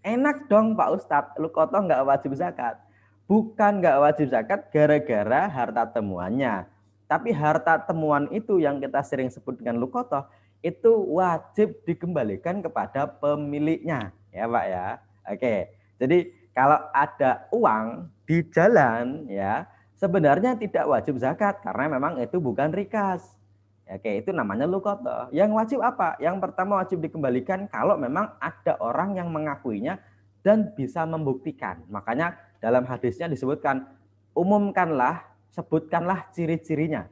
Enak dong Pak Ustadz, lukotoh nggak wajib zakat. Bukan nggak wajib zakat gara-gara harta temuannya. Tapi harta temuan itu yang kita sering sebut dengan lukotoh, itu wajib dikembalikan kepada pemiliknya. Ya Pak ya. Oke, jadi kalau ada uang di jalan ya sebenarnya tidak wajib zakat karena memang itu bukan rikas. Oke, itu namanya lukotoh. Yang wajib apa? Yang pertama wajib dikembalikan kalau memang ada orang yang mengakuinya dan bisa membuktikan. Makanya dalam hadisnya disebutkan, umumkanlah, sebutkanlah ciri-cirinya.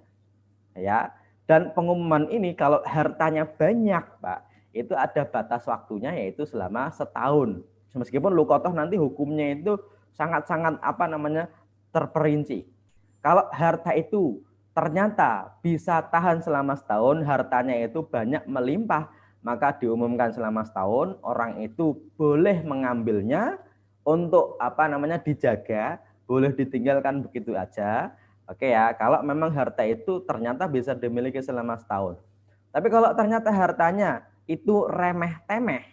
Ya. Dan pengumuman ini kalau hartanya banyak, Pak, itu ada batas waktunya yaitu selama setahun. Meskipun lukotoh nanti hukumnya itu sangat-sangat terperinci. Kalau harta itu ternyata bisa tahan selama setahun, hartanya itu banyak melimpah, maka diumumkan selama setahun, orang itu boleh mengambilnya untuk dijaga, boleh ditinggalkan begitu aja. Oke ya, kalau memang harta itu ternyata bisa dimiliki selama setahun. Tapi kalau ternyata hartanya itu remeh-temeh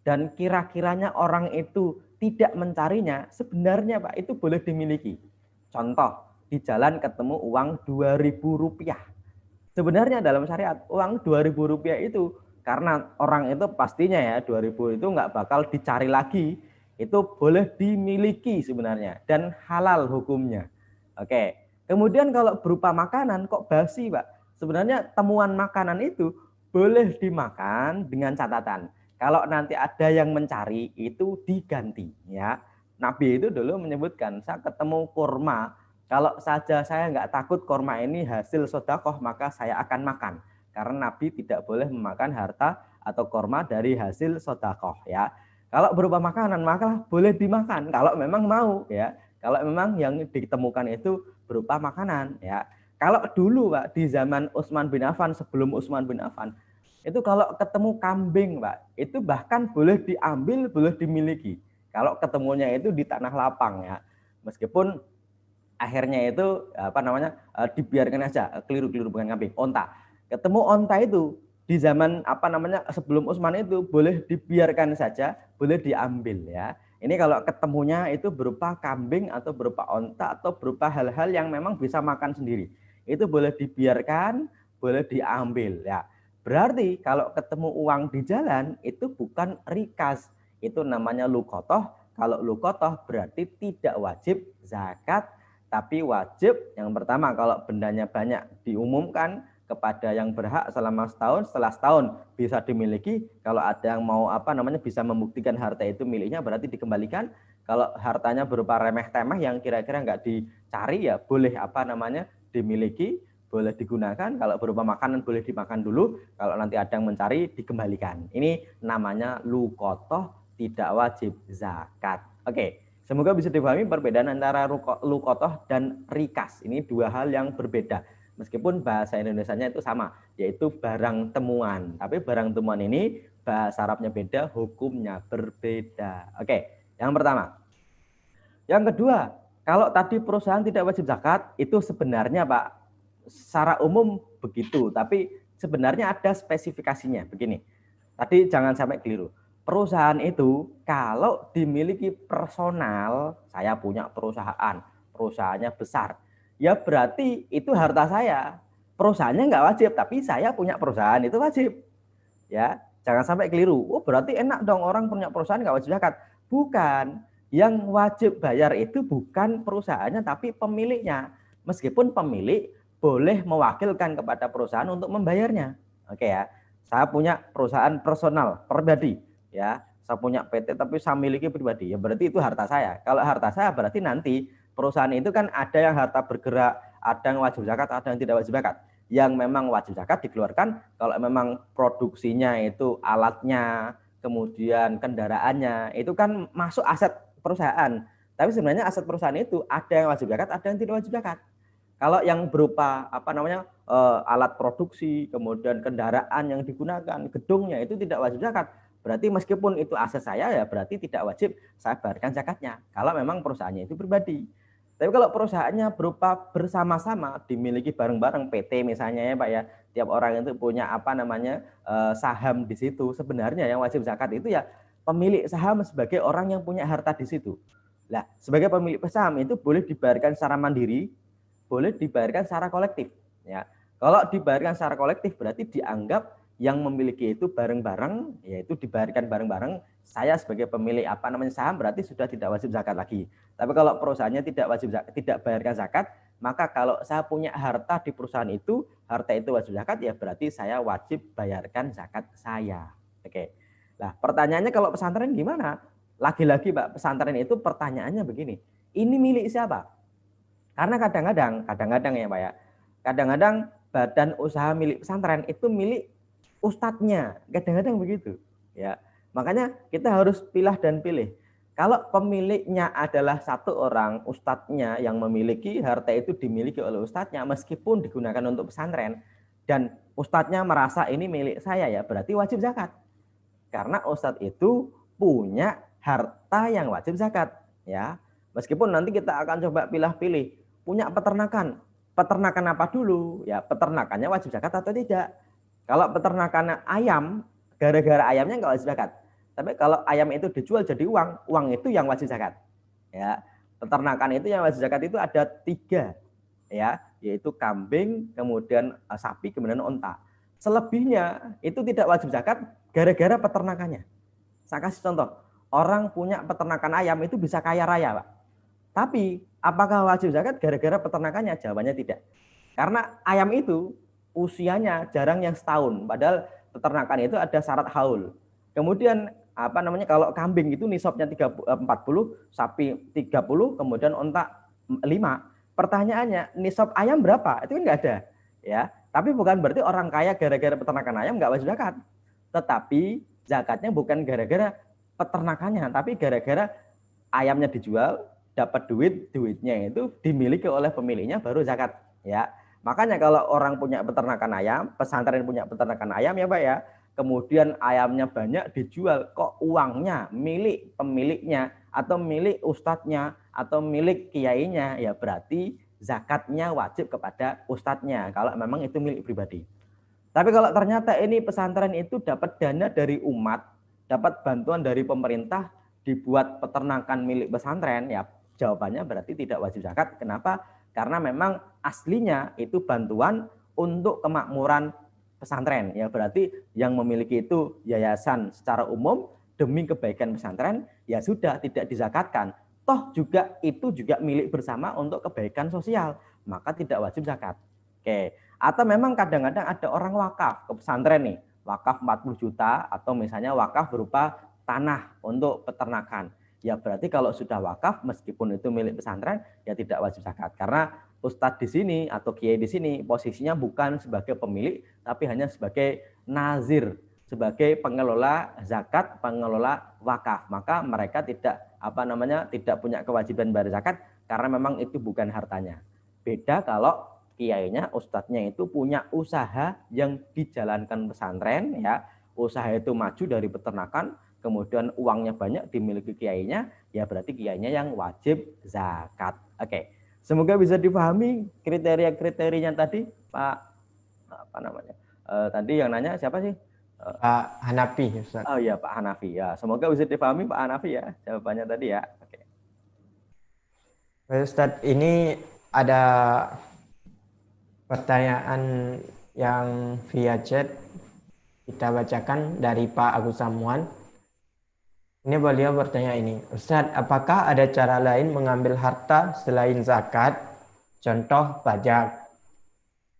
dan kira-kiranya orang itu tidak mencarinya, sebenarnya Pak itu boleh dimiliki. Contoh, di jalan ketemu uang Rp2.000. Sebenarnya dalam syariat uang Rp2.000 itu karena orang itu pastinya ya 2.000 itu nggak bakal dicari lagi, itu boleh dimiliki sebenarnya dan halal hukumnya. Oke. Kemudian kalau berupa makanan kok basi Pak? Sebenarnya temuan makanan itu boleh dimakan dengan catatan kalau nanti ada yang mencari itu diganti ya. Nabi itu dulu menyebutkan saya ketemu kurma. Kalau saja saya nggak takut kurma ini hasil sedekah, maka saya akan makan. Karena Nabi tidak boleh memakan harta atau kurma dari hasil sedekah ya. Kalau berupa makanan maka boleh dimakan kalau memang mau ya. Kalau memang yang ditemukan itu berupa makanan ya. Kalau dulu Pak di zaman Utsman bin Affan, sebelum Utsman bin Affan, itu kalau ketemu kambing Pak, itu bahkan boleh diambil, boleh dimiliki. Kalau ketemunya itu di tanah lapang ya. Meskipun akhirnya itu dibiarkan aja, keliru bukan kambing, onta. Ketemu onta itu di zaman sebelum Utsman itu boleh dibiarkan saja, boleh diambil ya. Ini kalau ketemunya itu berupa kambing atau berupa onta atau berupa hal-hal yang memang bisa makan sendiri. Itu boleh dibiarkan, boleh diambil ya. Berarti kalau ketemu uang di jalan itu bukan rikas, itu namanya lukotoh. Kalau lukotoh berarti tidak wajib zakat, tapi wajib yang pertama kalau bendanya banyak diumumkan kepada yang berhak selama setahun, setelah setahun bisa dimiliki. Kalau ada yang mau bisa membuktikan harta itu miliknya berarti dikembalikan. Kalau hartanya berupa remeh-temeh yang kira-kira nggak dicari ya boleh dimiliki, boleh digunakan. Kalau berupa makanan boleh dimakan dulu. Kalau nanti ada yang mencari dikembalikan. Ini namanya lukotoh, tidak wajib zakat. Oke. Semoga bisa dipahami perbedaan antara lukotoh dan rikas. Ini dua hal yang berbeda. Meskipun bahasa Indonesianya itu sama, yaitu barang temuan. Tapi barang temuan ini bahasa Arabnya beda, hukumnya berbeda. Oke, yang pertama. Yang kedua, kalau tadi perusahaan tidak wajib zakat, itu sebenarnya Pak, secara umum begitu. Tapi sebenarnya ada spesifikasinya. Begini, tadi jangan sampai keliru. Perusahaan itu kalau dimiliki personal, saya punya perusahaan, perusahaannya besar, ya berarti itu harta saya. Perusahaannya nggak wajib, tapi saya punya perusahaan itu wajib. Ya, jangan sampai keliru. Oh berarti enak dong orang punya perusahaan nggak wajib zakat. Bukan, yang wajib bayar itu bukan perusahaannya, tapi pemiliknya. Meskipun pemilik boleh mewakilkan kepada perusahaan untuk membayarnya. Oke ya, saya punya perusahaan personal, pribadi. Ya, saya punya PT tapi saya miliki pribadi, ya berarti itu harta saya. Kalau harta saya berarti nanti perusahaan itu kan ada yang harta bergerak, ada yang wajib zakat, ada yang tidak wajib zakat. Yang memang wajib zakat dikeluarkan kalau memang produksinya itu alatnya, kemudian kendaraannya, itu kan masuk aset perusahaan. Tapi sebenarnya aset perusahaan itu ada yang wajib zakat, ada yang tidak wajib zakat. Kalau yang berupa alat produksi, kemudian kendaraan yang digunakan, gedungnya itu tidak wajib zakat. Berarti meskipun itu aset saya ya berarti tidak wajib saya bayarkan zakatnya. Kalau memang perusahaannya itu pribadi. Tapi kalau perusahaannya berupa bersama-sama, dimiliki bareng-bareng, PT misalnya ya Pak ya, tiap orang itu punya saham di situ. Sebenarnya yang wajib zakat itu ya pemilik saham sebagai orang yang punya harta di situ. Nah, sebagai pemilik saham itu boleh dibayarkan secara mandiri, boleh dibayarkan secara kolektif. Ya, kalau dibayarkan secara kolektif berarti dianggap yang memiliki itu bareng-bareng, yaitu dibayarkan bareng-bareng. Saya sebagai pemilik saham berarti sudah tidak wajib zakat lagi. Tapi kalau perusahaannya tidak bayarkan zakat, maka kalau saya punya harta di perusahaan itu, harta itu wajib zakat, ya berarti saya wajib bayarkan zakat saya. Oke. Nah, pertanyaannya kalau pesantren gimana? Lagi-lagi Pak, pesantren itu pertanyaannya begini. Ini milik siapa? Karena kadang-kadang ya Pak ya, kadang-kadang badan usaha milik pesantren itu milik ustadznya, kadang-kadang begitu. Ya, makanya kita harus pilah dan pilih. Kalau pemiliknya adalah satu orang, ustadznya yang memiliki, harta itu dimiliki oleh ustadznya, meskipun digunakan untuk pesantren, dan ustadznya merasa ini milik saya ya, berarti wajib zakat. Karena ustadz itu punya harta yang wajib zakat. Ya, meskipun nanti kita akan coba pilih-pilih, punya peternakan apa dulu? Ya, peternakannya wajib zakat atau tidak? Kalau peternakannya ayam, gara-gara ayamnya nggak wajib zakat. Tapi kalau ayam itu dijual jadi uang itu yang wajib zakat. Ya, peternakan itu yang wajib zakat itu ada 3, ya, yaitu kambing, kemudian sapi, kemudian onta. Selebihnya itu tidak wajib zakat gara-gara peternakannya. Saya kasih contoh, orang punya peternakan ayam itu bisa kaya raya, Pak. Tapi apakah wajib zakat gara-gara peternakannya? Jawabannya tidak. Karena ayam itu usianya jarang yang setahun, padahal peternakan itu ada syarat haul. Kemudian kalau kambing itu nisabnya 40, sapi 30, kemudian onta 5. Pertanyaannya, nisab ayam berapa? Itu kan nggak ada. Ya, tapi bukan berarti orang kaya gara-gara peternakan ayam nggak wajib zakat. Tetapi zakatnya bukan gara-gara peternakannya, tapi gara-gara ayamnya dijual, dapat duitnya itu dimiliki oleh pemiliknya baru zakat. Ya, makanya kalau orang punya peternakan ayam, pesantren punya peternakan ayam ya Pak ya, kemudian ayamnya banyak dijual, kok uangnya milik pemiliknya atau milik ustadznya atau milik kiainya, ya berarti zakatnya wajib kepada ustadznya kalau memang itu milik pribadi. Tapi kalau ternyata ini pesantren itu dapat dana dari umat, dapat bantuan dari pemerintah, dibuat peternakan milik pesantren, ya jawabannya berarti tidak wajib zakat. Kenapa? Karena memang aslinya itu bantuan untuk kemakmuran pesantren. Ya berarti yang memiliki itu yayasan secara umum demi kebaikan pesantren, ya sudah tidak dizakatkan. Toh juga itu juga milik bersama untuk kebaikan sosial, maka tidak wajib zakat. Oke. Atau memang kadang-kadang ada orang wakaf ke pesantren nih, wakaf 40 juta atau misalnya wakaf berupa tanah untuk peternakan. Ya berarti kalau sudah wakaf meskipun itu milik pesantren ya tidak wajib zakat. Karena ustadz di sini atau kiai di sini posisinya bukan sebagai pemilik tapi hanya sebagai nazir, sebagai pengelola zakat, pengelola wakaf. Maka mereka tidak tidak punya kewajiban bayar zakat karena memang itu bukan hartanya. Beda kalau kiainya, ustadznya itu punya usaha yang dijalankan pesantren, ya usaha itu maju dari peternakan, kemudian uangnya banyak dimiliki kiainya, ya berarti kiainya yang wajib zakat. Oke, semoga bisa dipahami kriteria-kriterianya tadi, Pak. Tadi yang nanya siapa sih? Pak Hanafi, Ustaz. Oh iya, Pak Hanafi ya. Semoga bisa dipahami Pak Hanafi ya jawabannya tadi ya. Oke. Ustaz, ini ada pertanyaan yang via chat kita bacakan dari Pak Agus Samuan. Ini beliau bertanya ini, Ustadz, apakah ada cara lain mengambil harta selain zakat? Contoh pajak.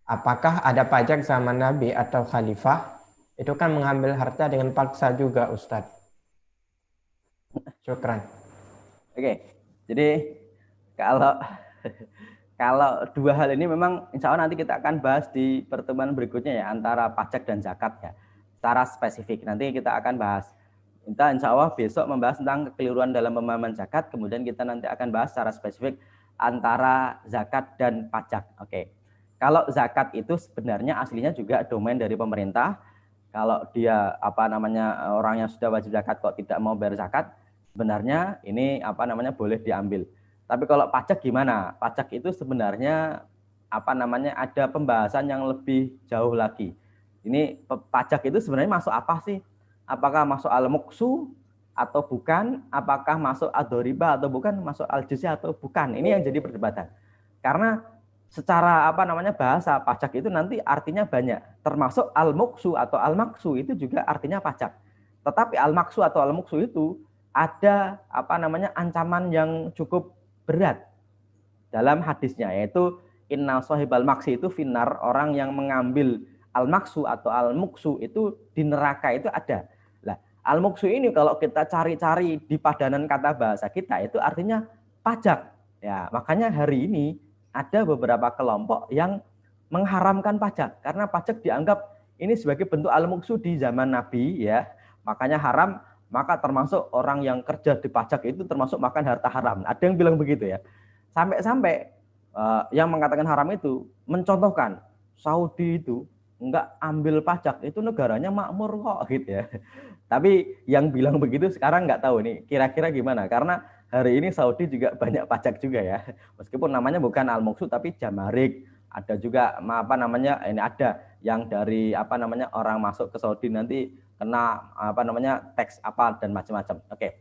Apakah ada pajak zaman Nabi atau Khalifah? Itu kan mengambil harta dengan paksa juga, Ustadz. Syukran. Oke, jadi kalau dua hal ini memang insya Allah nanti kita akan bahas di pertemuan berikutnya ya, antara pajak dan zakat ya, secara spesifik. Nanti kita akan bahas. Kita insya Allah besok membahas tentang kekeliruan dalam pemahaman zakat, kemudian kita nanti akan bahas secara spesifik antara zakat dan pajak. Oke. Kalau zakat itu sebenarnya aslinya juga domain dari pemerintah. Kalau dia orang yang sudah wajib zakat kok tidak mau bayar zakat, sebenarnya ini boleh diambil. Tapi kalau pajak gimana? Pajak itu sebenarnya ada pembahasan yang lebih jauh lagi. Ini pajak itu sebenarnya masuk apa sih? Apakah masuk al-muqsu atau bukan? Apakah masuk ad-dhariba atau bukan? Masuk al-jizyah atau bukan? Ini yang jadi perdebatan. Karena secara bahasa pajak itu nanti artinya banyak. Termasuk al-muqsu atau al-maqsu itu juga artinya pajak. Tetapi al-maqsu atau al-muqsu itu ada ancaman yang cukup berat dalam hadisnya, yaitu inna sahibal maksi itu finnar, orang yang mengambil al-maksu atau al-muksu itu di neraka itu ada. Nah, al-muksu ini kalau kita cari-cari di padanan kata bahasa kita itu artinya pajak. Ya, makanya hari ini ada beberapa kelompok yang mengharamkan pajak karena pajak dianggap ini sebagai bentuk al-muksu di zaman Nabi ya. Makanya haram, maka termasuk orang yang kerja di pajak itu termasuk makan harta haram. Ada yang bilang begitu ya. Sampai-sampai yang mengatakan haram itu mencontohkan Saudi itu enggak ambil pajak, itu negaranya makmur kok gitu ya. Tapi yang bilang begitu sekarang enggak tahu nih kira-kira gimana, karena hari ini Saudi juga banyak pajak juga ya. Meskipun namanya bukan al-muqsu tapi jamarik. Ada juga ini ada yang dari orang masuk ke Saudi nanti kena tax apa dan macam-macam. Oke.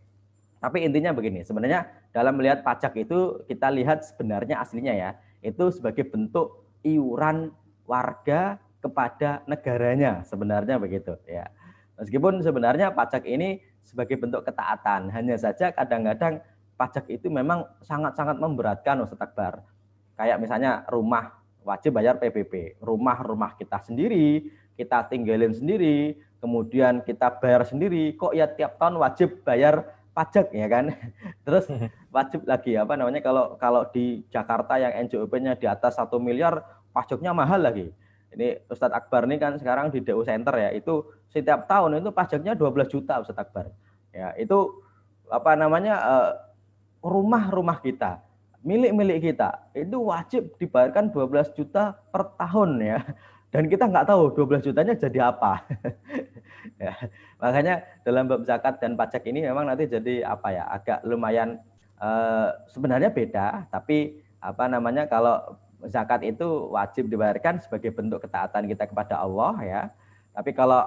Tapi intinya begini, sebenarnya dalam melihat pajak itu kita lihat sebenarnya aslinya ya, itu sebagai bentuk iuran warga kepada negaranya, sebenarnya begitu ya. Meskipun sebenarnya pajak ini sebagai bentuk ketaatan, hanya saja kadang-kadang pajak itu memang sangat-sangat memberatkan Ustaz Akbar. Kayak misalnya rumah wajib bayar PBB, rumah kita sendiri, kita tinggalin sendiri, kemudian kita bayar sendiri, kok ya tiap tahun wajib bayar pajak ya kan. Terus wajib lagi kalau di Jakarta yang NJOP-nya di atas 1 miliar pajaknya mahal lagi. Ini Ustadz Akbar ini kan sekarang di DU Center ya, itu setiap tahun itu pajaknya 12 juta Ustadz Akbar. Ya, itu rumah-rumah kita, milik-milik kita itu wajib dibayarkan 12 juta per tahun ya. Dan kita nggak tahu 12 jutanya jadi apa. Ya, makanya dalam bab zakat dan pajak ini memang nanti jadi agak lumayan sebenarnya beda, tapi kalau zakat itu wajib dibayarkan sebagai bentuk ketaatan kita kepada Allah ya. Tapi kalau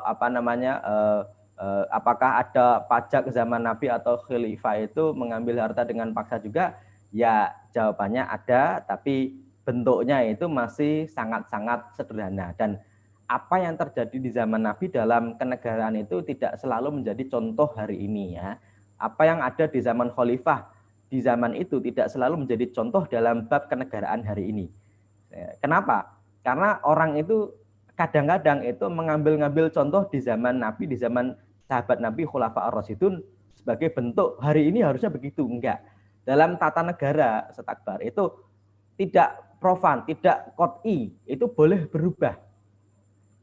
apakah ada pajak zaman Nabi atau khalifah itu mengambil harta dengan paksa juga? Ya, jawabannya ada, tapi bentuknya itu masih sangat-sangat sederhana. Dan apa yang terjadi di zaman Nabi dalam kenegaraan itu tidak selalu menjadi contoh hari ini ya. Apa yang ada di zaman khalifah di zaman itu tidak selalu menjadi contoh dalam bab kenegaraan hari ini. Kenapa? Karena orang itu kadang-kadang itu mengambil contoh di zaman Nabi, di zaman sahabat Nabi Khulafa ar-Rasyidun sebagai bentuk hari ini harusnya begitu. Enggak. Dalam tata negara Ustaz Akbar itu tidak profan, tidak qot'i, itu boleh berubah.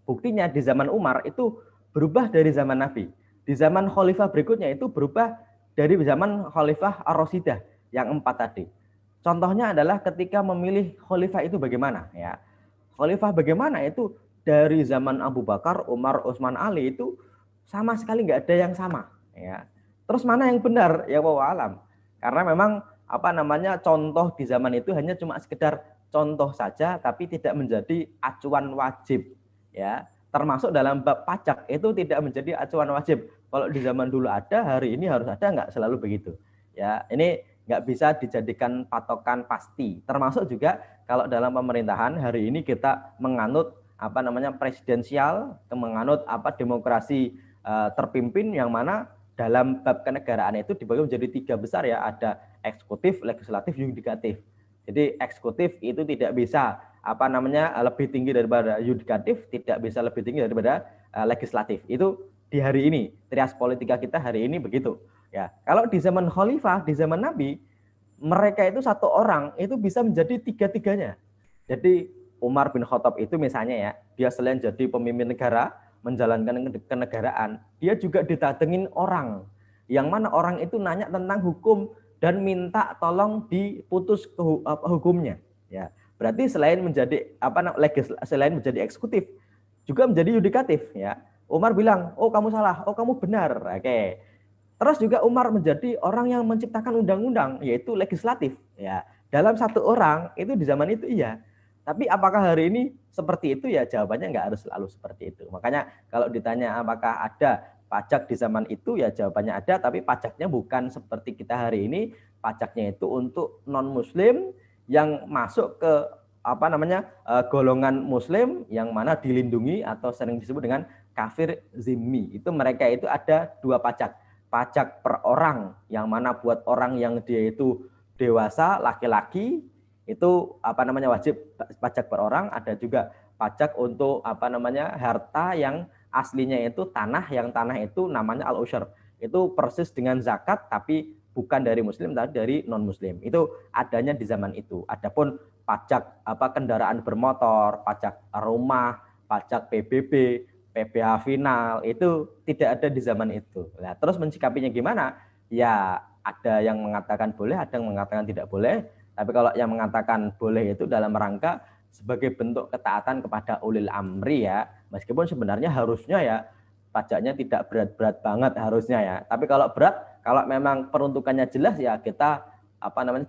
Buktinya di zaman Umar itu berubah dari zaman Nabi. Di zaman khalifah berikutnya itu berubah dari zaman khalifah ar-Rasyidah yang 4 tadi. Contohnya adalah ketika memilih khalifah itu bagaimana ya. Khalifah bagaimana itu dari zaman Abu Bakar, Umar, Utsman, Ali itu sama sekali nggak ada yang sama ya. Terus mana yang benar? Ya wallahu alam. Karena memang contoh di zaman itu hanya cuma sekedar contoh saja, tapi tidak menjadi acuan wajib ya. Termasuk dalam bab pajak itu tidak menjadi acuan wajib. Kalau di zaman dulu ada, hari ini harus ada, nggak selalu begitu ya. Ini nggak bisa dijadikan patokan pasti. Termasuk juga kalau dalam pemerintahan hari ini kita menganut presidensial, menganut demokrasi terpimpin, yang mana dalam bab kenegaraan itu dibagi menjadi 3 besar ya, ada eksekutif, legislatif, yudikatif. Jadi eksekutif itu tidak bisa lebih tinggi daripada yudikatif, tidak bisa lebih tinggi daripada legislatif. Itu di hari ini, trias politika kita hari ini begitu. Ya, kalau di zaman khalifah, di zaman Nabi, mereka itu satu orang itu bisa menjadi 3-tiganya. Jadi Umar bin Khattab itu misalnya ya, dia selain jadi pemimpin negara, menjalankan kenegaraan, dia juga didatengin orang. Yang mana orang itu nanya tentang hukum dan minta tolong diputus hukumnya. Ya, berarti selain menjadi selain menjadi eksekutif, juga menjadi yudikatif. Ya, Umar bilang, oh kamu salah, oh kamu benar. Oke. Terus juga Umar menjadi orang yang menciptakan undang-undang, yaitu legislatif. Ya, dalam satu orang itu di zaman itu iya. Tapi apakah hari ini seperti itu ya? Jawabannya nggak harus selalu seperti itu. Makanya kalau ditanya apakah ada pajak di zaman itu ya jawabannya ada, tapi pajaknya bukan seperti kita hari ini. Pajaknya itu untuk non-Muslim yang masuk ke golongan Muslim yang mana dilindungi atau sering disebut dengan kafir zimmi. Itu mereka itu ada dua pajak. Pajak per orang yang mana buat orang yang dia itu dewasa laki-laki itu wajib pajak per orang. Ada juga pajak untuk harta yang aslinya itu tanah, yang tanah itu namanya al-usyr. Itu persis dengan zakat tapi bukan dari muslim tapi dari non muslim. Itu adanya di zaman itu. Adapun pajak kendaraan bermotor, pajak rumah, pajak PBB, PBH final itu tidak ada di zaman itu. Nah, terus mensikapinya gimana? Ya ada yang mengatakan boleh, ada yang mengatakan tidak boleh. Tapi kalau yang mengatakan boleh itu dalam rangka sebagai bentuk ketaatan kepada ulil amri ya. Meskipun sebenarnya harusnya ya pajaknya tidak berat-berat banget harusnya ya. Tapi kalau berat, kalau memang peruntukannya jelas ya kita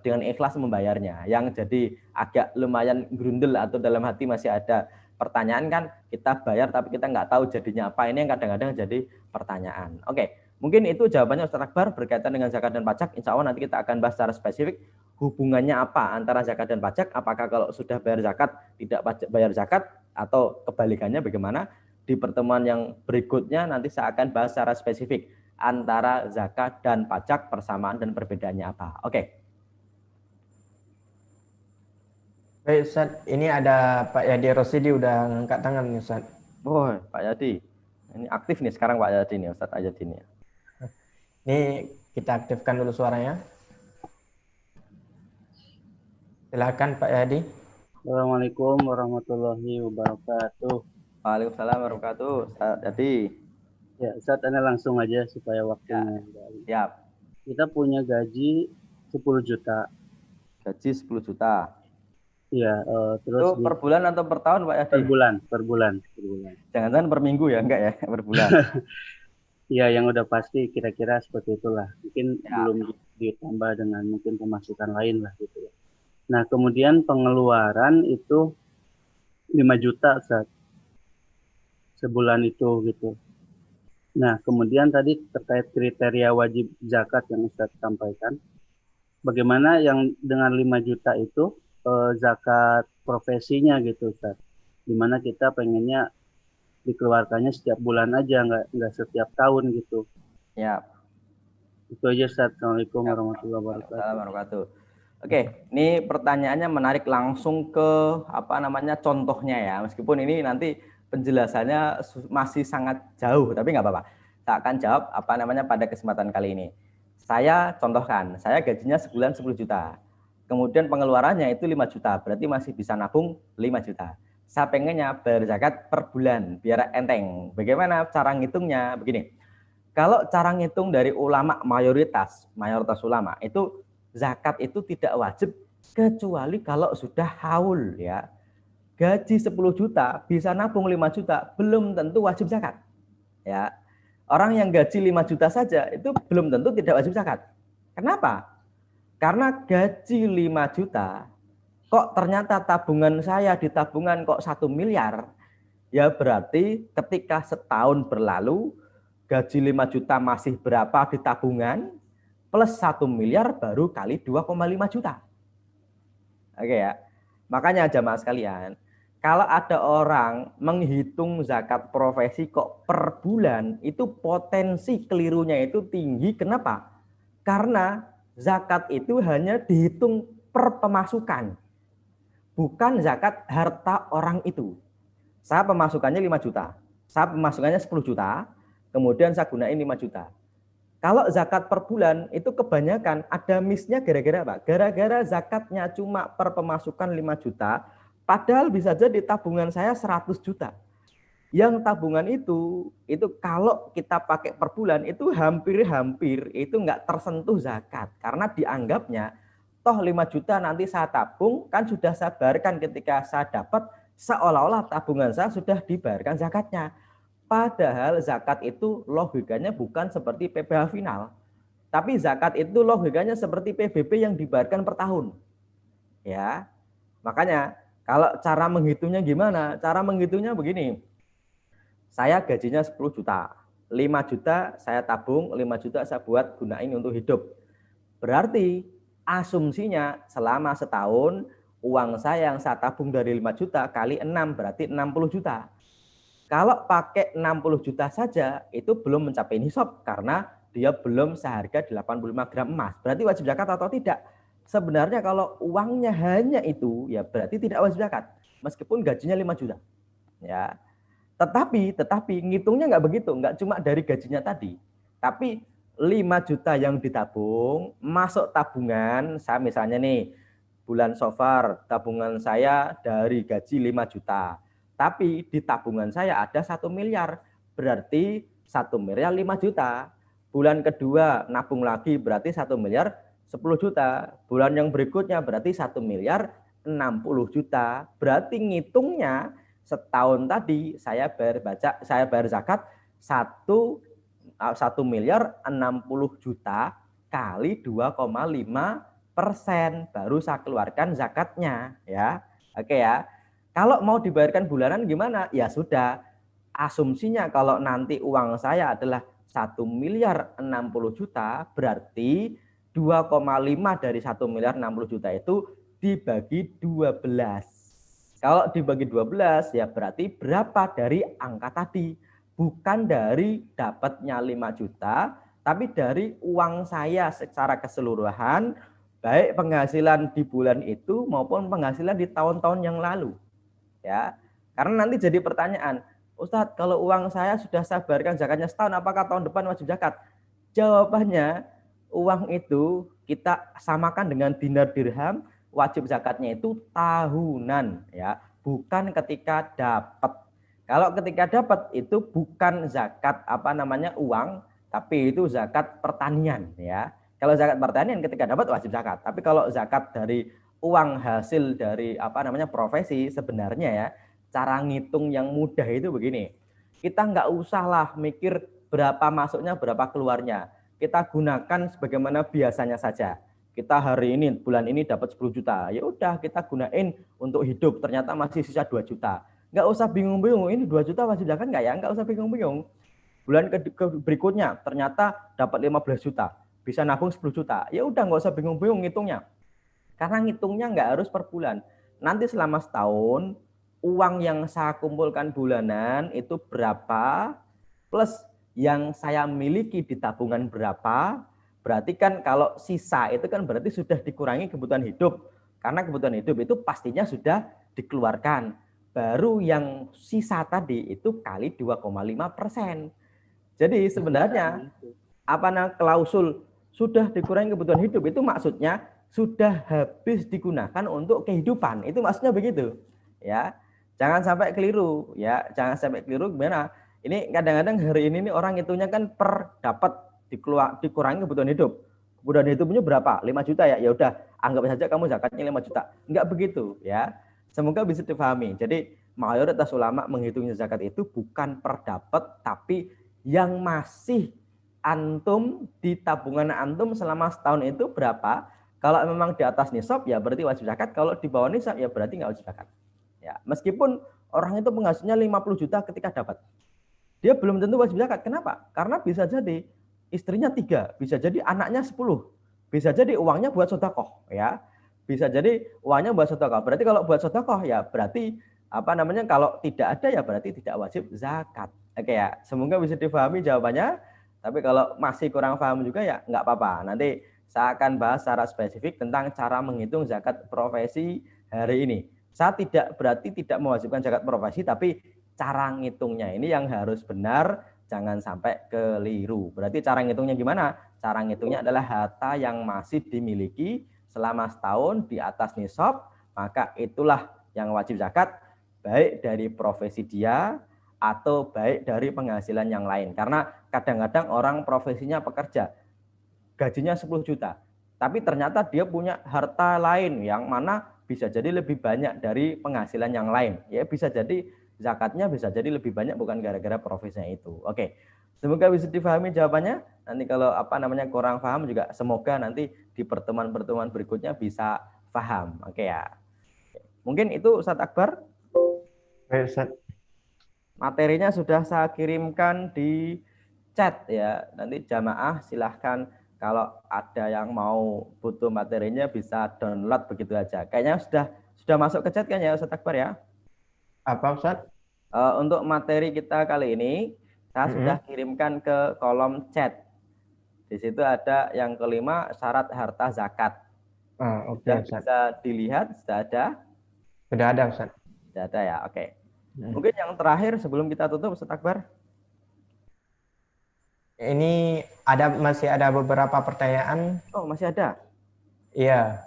dengan ikhlas membayarnya. Yang jadi agak lumayan grundel atau dalam hati masih ada pertanyaan kan kita bayar tapi kita nggak tahu jadinya apa. Ini yang kadang-kadang jadi pertanyaan. Oke, mungkin itu jawabannya Ustaz Akbar berkaitan dengan zakat dan pajak. Insya Allah nanti kita akan bahas secara spesifik hubungannya apa antara zakat dan pajak. Apakah kalau sudah bayar zakat tidak bayar zakat atau kebalikannya bagaimana? Di pertemuan yang berikutnya nanti saya akan bahas secara spesifik antara zakat dan pajak, persamaan dan perbedaannya apa. Oke. Baik Ustaz, ini ada Pak Yadi Rosidi udah ngangkat tangan nih Ustaz. Oh, Pak Yadi. Ini aktif nih sekarang Pak Yadi nih, Ustaz Yadi nih. Ini kita aktifkan dulu suaranya. Silakan Pak Yadi. Assalamualaikum warahmatullahi wabarakatuh. Waalaikumsalam warahmatullahi wabarakatuh. Ustaz Yadi. Ya, Ustaz, Anda langsung aja supaya waktunya. Ya. Kita punya gaji 10 juta. Gaji 10 juta. Iya, terus itu per bulan atau per tahun Pak Yadi? Per bulan. Jangan-jangan per minggu ya, enggak ya, per bulan. Iya, yang udah pasti kira-kira seperti itulah. Mungkin belum ditambah dengan mungkin pemasukan lain lah gitu ya. Nah, kemudian pengeluaran itu 5 juta Ustaz. Sebulan itu gitu. Nah, kemudian tadi terkait kriteria wajib zakat yang Ustaz sampaikan. Bagaimana yang dengan 5 juta itu zakat profesinya gitu Ustaz. Dimana kita pengennya dikeluarkannya setiap bulan aja, nggak setiap tahun gitu. Ya. Itu aja Ustaz. Assalamualaikum warahmatullahi wabarakatuh. Oke, ini pertanyaannya menarik langsung ke contohnya ya. Meskipun ini nanti penjelasannya masih sangat jauh, tapi nggak apa-apa. Saya akan jawab pada kesempatan kali ini. Saya contohkan, saya gajinya sebulan 10 juta. Kemudian pengeluarannya itu 5 juta, berarti masih bisa nabung 5 juta. Saya pengennya bayar zakat per bulan, biar enteng. Bagaimana cara ngitungnya? Begini, kalau cara ngitung dari ulama mayoritas ulama, itu zakat itu tidak wajib kecuali kalau sudah haul ya. Gaji 10 juta bisa nabung 5 juta, belum tentu wajib zakat. Ya. Orang yang gaji 5 juta saja itu belum tentu tidak wajib zakat. Kenapa? Karena gaji 5 juta, kok ternyata tabungan saya di tabungan kok 1 miliar, ya berarti ketika setahun berlalu, gaji 5 juta masih berapa di tabungan, plus 1 miliar baru kali 2,5 juta. Oke ya, makanya jamaah sekalian, kalau ada orang menghitung zakat profesi kok per bulan, itu potensi kelirunya itu tinggi. Kenapa? Karena zakat itu hanya dihitung per pemasukan, bukan zakat harta orang itu. Saya pemasukannya 5 juta, saya pemasukannya 10 juta, kemudian saya gunain 5 juta. Kalau zakat per bulan itu kebanyakan ada miss-nya gara-gara apa? Gara-gara zakatnya cuma per pemasukan 5 juta, padahal bisa jadi tabungan saya 100 juta. Yang tabungan itu kalau kita pakai per bulan itu hampir-hampir itu nggak tersentuh zakat. Karena dianggapnya, toh 5 juta nanti saya tabung, kan sudah saya bayarkan ketika saya dapat, seolah-olah tabungan saya sudah dibayarkan zakatnya. Padahal zakat itu logikanya bukan seperti PPh final. Tapi zakat itu logikanya seperti PBB yang dibayarkan per tahun. Ya, makanya kalau cara menghitungnya gimana? Cara menghitungnya begini. Saya gajinya 10 juta. 5 juta saya tabung, 5 juta saya buat gunain untuk hidup. Berarti asumsinya selama setahun uang saya yang saya tabung dari 5 juta kali 6 berarti 60 juta. Kalau pakai 60 juta saja itu belum mencapai nisab karena dia belum seharga 85 gram emas. Berarti wajib zakat atau tidak? Sebenarnya kalau uangnya hanya itu ya berarti tidak wajib zakat meskipun gajinya 5 juta. Ya. Tetapi ngitungnya nggak begitu, nggak cuma dari gajinya tadi. Tapi 5 juta yang ditabung, masuk tabungan, saya misalnya nih, bulan Safar, tabungan saya dari gaji 5 juta. Tapi di tabungan saya ada 1 miliar, berarti 1 miliar 5 juta. Bulan kedua nabung lagi berarti 1 miliar 10 juta. Bulan yang berikutnya berarti 1 miliar 60 juta. Berarti ngitungnya setahun tadi saya bayar zakat 1 miliar 60 juta kali 2,5% baru saya keluarkan zakatnya ya. Oke ya. Kalau mau dibayarkan bulanan gimana? Ya sudah. Asumsinya kalau nanti uang saya adalah 1 miliar 60 juta berarti 2,5 dari 1 miliar 60 juta itu dibagi 12. Kalau dibagi 12 ya berarti berapa dari angka tadi? Bukan dari dapatnya 5 juta, tapi dari uang saya secara keseluruhan, baik penghasilan di bulan itu maupun penghasilan di tahun-tahun yang lalu. Ya, karena nanti jadi pertanyaan, Ustadz kalau uang saya sudah saya bayarkan zakatnya setahun, apakah tahun depan wajib zakat? Jawabannya, uang itu kita samakan dengan dinar dirham, wajib zakatnya itu tahunan ya, bukan ketika dapat. Kalau ketika dapat itu bukan zakat uang, tapi itu zakat pertanian ya. Kalau zakat pertanian ketika dapat wajib zakat. Tapi kalau zakat dari uang hasil dari profesi sebenarnya ya, cara ngitung yang mudah itu begini. Kita nggak usah lah mikir berapa masuknya, berapa keluarnya. Kita gunakan sebagaimana biasanya saja. Kita hari ini, bulan ini dapat 10 juta. Ya udah kita gunain untuk hidup. Ternyata masih sisa 2 juta. Nggak usah bingung-bingung, ini 2 juta wajib zakat nggak ya? Nggak usah bingung-bingung. Bulan berikutnya ternyata dapat 15 juta. Bisa nabung 10 juta. Ya udah nggak usah bingung-bingung ngitungnya. Karena ngitungnya nggak harus per bulan. Nanti selama setahun, uang yang saya kumpulkan bulanan itu berapa, plus yang saya miliki di tabungan berapa. Berarti kan kalau sisa itu kan berarti sudah dikurangi kebutuhan hidup. Karena kebutuhan hidup itu pastinya sudah dikeluarkan. Baru yang sisa tadi itu kali 2,5%. Jadi sebenarnya klausul sudah dikurangi kebutuhan hidup itu maksudnya sudah habis digunakan untuk kehidupan. Itu maksudnya begitu. Ya. Jangan sampai keliru ya. Jangan sampai keliru gimana? Ini kadang-kadang hari ini orang hitungnya kan per dapat dikurangi kebutuhan hidup. Kebutuhan hidupnya berapa? 5 juta ya. Ya udah, anggap saja kamu zakatnya 5 juta. Enggak begitu ya. Semoga bisa dipahami. Jadi mayoritas ulama menghitung zakat itu bukan per dapat, tapi yang masih antum di tabungan antum selama setahun itu berapa? Kalau memang di atas nisab ya berarti wajib zakat. Kalau di bawah nisab ya berarti nggak wajib zakat. Ya, meskipun orang itu penghasilannya 50 juta ketika dapat. Dia belum tentu wajib zakat. Kenapa? Karena bisa jadi istrinya 3, bisa jadi anaknya 10, bisa jadi uangnya buat sedekah ya. Bisa jadi uangnya buat sedekah. Berarti kalau buat sedekah ya berarti kalau tidak ada ya berarti tidak wajib zakat. Oke ya, semoga bisa dipahami jawabannya. Tapi kalau masih kurang paham juga ya nggak apa-apa. Nanti saya akan bahas secara spesifik tentang cara menghitung zakat profesi hari ini. Saya berarti tidak mewajibkan zakat profesi, tapi cara ngitungnya ini yang harus benar, jangan sampai keliru. Berarti cara ngitungnya gimana? Cara ngitungnya adalah harta yang masih dimiliki selama setahun di atas nisab, maka itulah yang wajib zakat, baik dari profesi dia atau baik dari penghasilan yang lain. Karena kadang-kadang orang profesinya pekerja, gajinya 10 juta, tapi ternyata dia punya harta lain yang mana bisa jadi lebih banyak dari penghasilan yang lain. Ya bisa jadi zakatnya bisa jadi lebih banyak bukan gara-gara profesinya itu. Oke. Semoga bisa dipahami jawabannya. Nanti kalau kurang paham juga semoga nanti di pertemuan-pertemuan berikutnya bisa paham. Oke ya. Mungkin itu Ustadz Akbar. Baik, Ustaz. Materinya sudah saya kirimkan di chat ya. Nanti jamaah silahkan kalau ada yang mau butuh materinya bisa download begitu aja. Kayaknya sudah masuk ke chat kan ya Ustadz Akbar ya? Apa, Ustaz? Untuk materi kita kali ini saya sudah kirimkan ke kolom chat. Di situ ada yang kelima syarat harta zakat. Oke, Sudah Ustaz. bisa dilihat, sudah ada? Sudah ada, Ustaz. Sudah ada ya, oke. Mungkin yang terakhir sebelum kita tutup Ustadz Akbar. Ini masih ada beberapa pertanyaan. Oh, masih ada? Iya.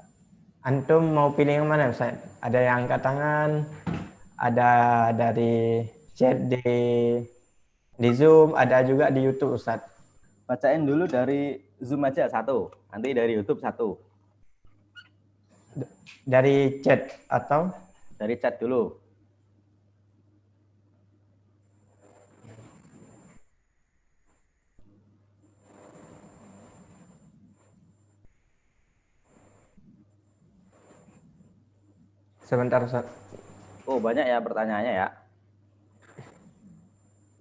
Antum mau pilih yang mana, Ustaz? Ada yang angkat tangan, ada dari chat di Zoom, ada juga di YouTube, Ustaz. Bacain dulu dari Zoom aja satu, nanti dari YouTube satu. Dari chat atau? Dari chat dulu. Sebentar, Ustaz. Oh, banyak ya pertanyaannya ya.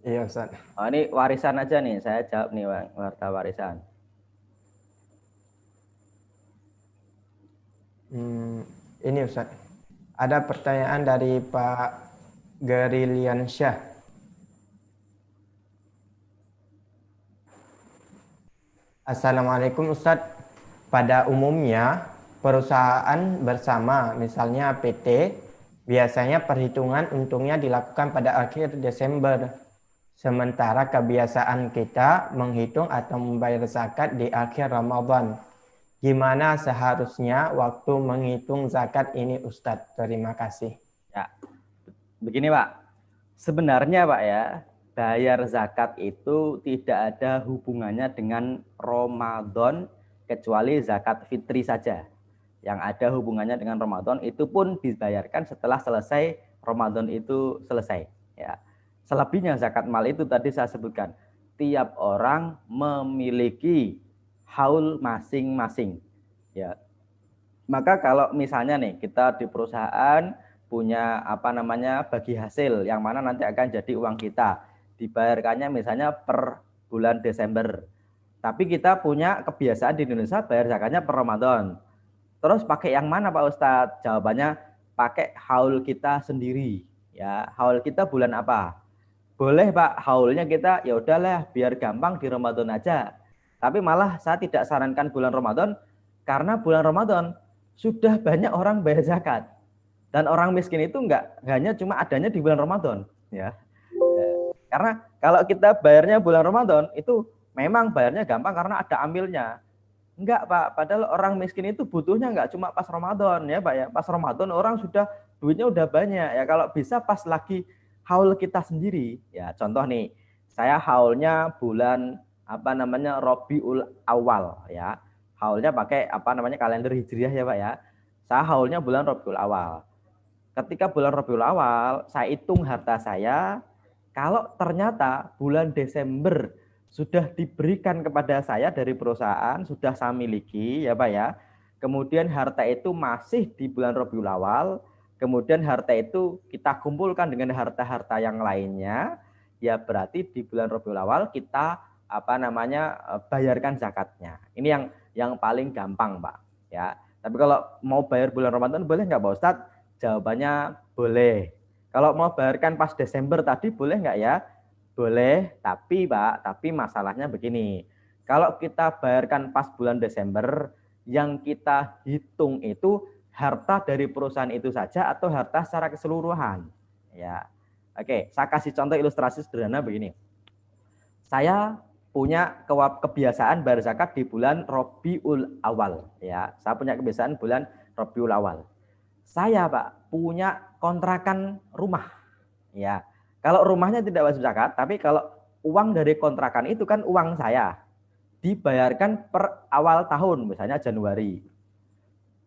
Iya, Ustaz. Oh, ini warisan aja nih, saya jawab nih harta warisan. Ini Ustaz. Ada pertanyaan dari Pak Gerilian Syah. Assalamualaikum Ustaz. Pada umumnya perusahaan bersama, misalnya PT, biasanya perhitungan untungnya dilakukan pada akhir Desember. Sementara kebiasaan kita menghitung atau membayar zakat di akhir Ramadan. Gimana seharusnya waktu menghitung zakat ini Ustadz? Terima kasih. Ya, begini Pak. Sebenarnya Pak ya, bayar zakat itu tidak ada hubungannya dengan Ramadan kecuali zakat fitri saja. Yang ada hubungannya dengan Ramadan itu pun dibayarkan setelah selesai Ramadan itu selesai. Ya. Selebihnya zakat mal itu tadi saya sebutkan, tiap orang memiliki haul masing-masing. Ya. Maka kalau misalnya nih kita di perusahaan punya bagi hasil yang mana nanti akan jadi uang kita, dibayarkannya misalnya per bulan Desember. Tapi kita punya kebiasaan di Indonesia bayar zakatnya per Ramadan. Terus pakai yang mana Pak Ustadz? Jawabannya pakai haul kita sendiri. Ya, haul kita bulan apa? Boleh Pak, haulnya kita ya udahlah biar gampang di Ramadan aja. Tapi malah saya tidak sarankan bulan Ramadan karena bulan Ramadan sudah banyak orang bayar zakat. Dan orang miskin itu enggak hanya cuma adanya di bulan Ramadan, ya. Karena kalau kita bayarnya bulan Ramadan itu memang bayarnya gampang karena ada ambilnya. Enggak Pak, padahal orang miskin itu butuhnya enggak cuma pas Ramadan ya Pak ya. Pas Ramadan orang sudah duitnya udah banyak ya. Kalau bisa pas lagi haul kita sendiri. Ya contoh nih, saya haulnya bulan Rabiul Awal ya. Haulnya pakai kalender Hijriah ya Pak ya. Saya haulnya bulan Rabiul Awal. Ketika bulan Rabiul Awal, saya hitung harta saya. Kalau ternyata bulan Desember sudah diberikan kepada saya dari perusahaan, sudah saya miliki ya Pak ya. Kemudian harta itu masih di bulan Rabiul Awal, kemudian harta itu kita kumpulkan dengan harta-harta yang lainnya, ya berarti di bulan Rabiul Awal kita bayarkan zakatnya. Ini yang paling gampang Pak ya. Tapi kalau mau bayar bulan Ramadan boleh nggak Pak Ustadz? Jawabannya boleh. Kalau mau bayarkan pas Desember tadi boleh nggak ya? Boleh, tapi Pak, masalahnya begini. Kalau kita bayarkan pas bulan Desember, yang kita hitung itu harta dari perusahaan itu saja atau harta secara keseluruhan. Ya. Oke, saya kasih contoh ilustrasi sederhana begini. Saya punya kebiasaan bayar zakat di bulan Rabiul Awal. Ya, saya punya kebiasaan bulan Rabiul Awal. Saya Pak punya kontrakan rumah. Ya. Kalau rumahnya tidak wajib zakat, tapi kalau uang dari kontrakan itu kan uang saya, dibayarkan per awal tahun, misalnya Januari.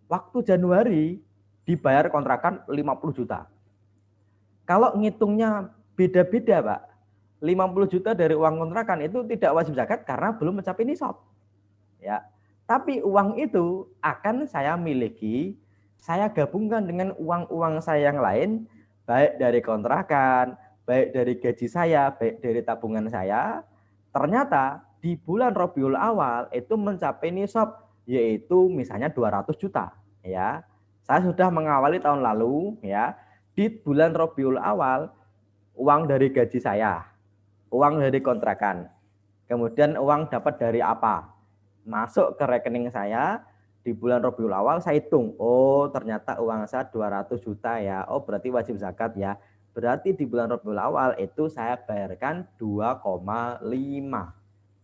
Waktu Januari dibayar kontrakan 50 juta. Kalau ngitungnya beda-beda, Pak. 50 juta dari uang kontrakan itu tidak wajib zakat karena belum mencapai nisab. Ya. Tapi uang itu akan saya miliki, saya gabungkan dengan uang-uang saya yang lain, baik dari kontrakan, baik dari gaji saya, baik dari tabungan saya. Ternyata di bulan Rabiul Awal itu mencapai nisab, yaitu misalnya 200 juta. Ya, saya sudah mengawali tahun lalu, ya, di bulan Rabiul Awal uang dari gaji saya, uang dari kontrakan, kemudian uang dapat dari apa, masuk ke rekening saya di bulan Rabiul Awal, saya hitung, oh ternyata uang saya 200 juta ya, oh berarti wajib zakat ya, berarti di bulan Rabiul Awal itu saya bayarkan 2,5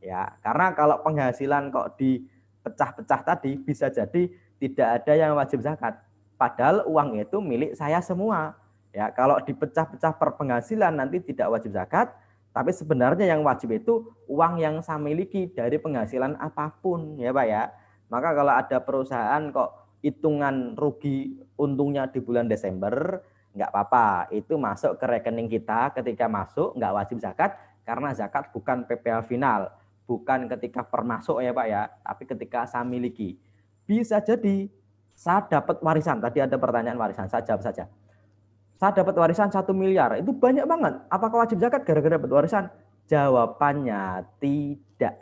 ya, karena kalau penghasilan kok dipecah-pecah tadi bisa jadi tidak ada yang wajib zakat, padahal uang itu milik saya semua ya. Kalau dipecah-pecah per penghasilan nanti tidak wajib zakat, tapi sebenarnya yang wajib itu uang yang saya miliki dari penghasilan apapun ya Pak ya. Maka kalau ada perusahaan kok hitungan rugi untungnya di bulan Desember, nggak apa-apa, itu masuk ke rekening kita, ketika masuk nggak wajib zakat karena zakat bukan PPh final, bukan ketika per masuk ya Pak ya, tapi ketika saya miliki. Bisa jadi saya dapat warisan, tadi ada pertanyaan warisan, saya jawab saja. Saya dapat warisan 1 miliar, itu banyak banget. Apakah wajib zakat gara-gara dapat warisan? Jawabannya tidak.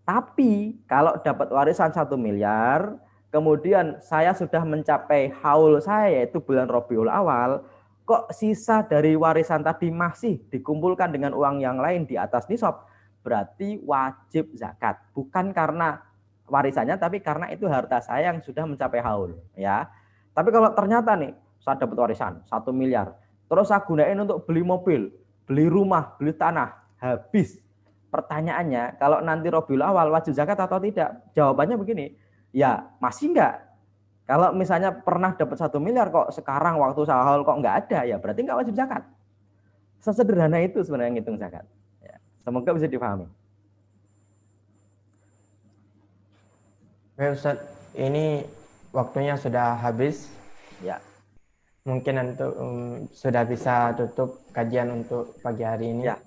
Tapi kalau dapat warisan 1 miliar, kemudian saya sudah mencapai haul saya yaitu bulan Rabiul Awal, kok sisa dari warisan tadi masih dikumpulkan dengan uang yang lain di atas nisab, berarti wajib zakat. Bukan karena warisannya, tapi karena itu harta saya yang sudah mencapai haul. Ya. Tapi kalau ternyata nih, saya dapat warisan 1 miliar, terus saya gunain untuk beli mobil, beli rumah, beli tanah, habis. Pertanyaannya, kalau nanti Rabiul Awal wajib zakat atau tidak? Jawabannya begini, ya masih enggak. Kalau misalnya pernah dapat 1 miliar kok sekarang waktu saya haul kok enggak ada, ya berarti enggak wajib zakat. Sesederhana itu sebenarnya ngitung zakat. Ya, semoga bisa dipahami. Baik Ustaz, ini waktunya sudah habis. Ya. Mungkin untuk sudah bisa tutup kajian untuk pagi hari ini. Ya.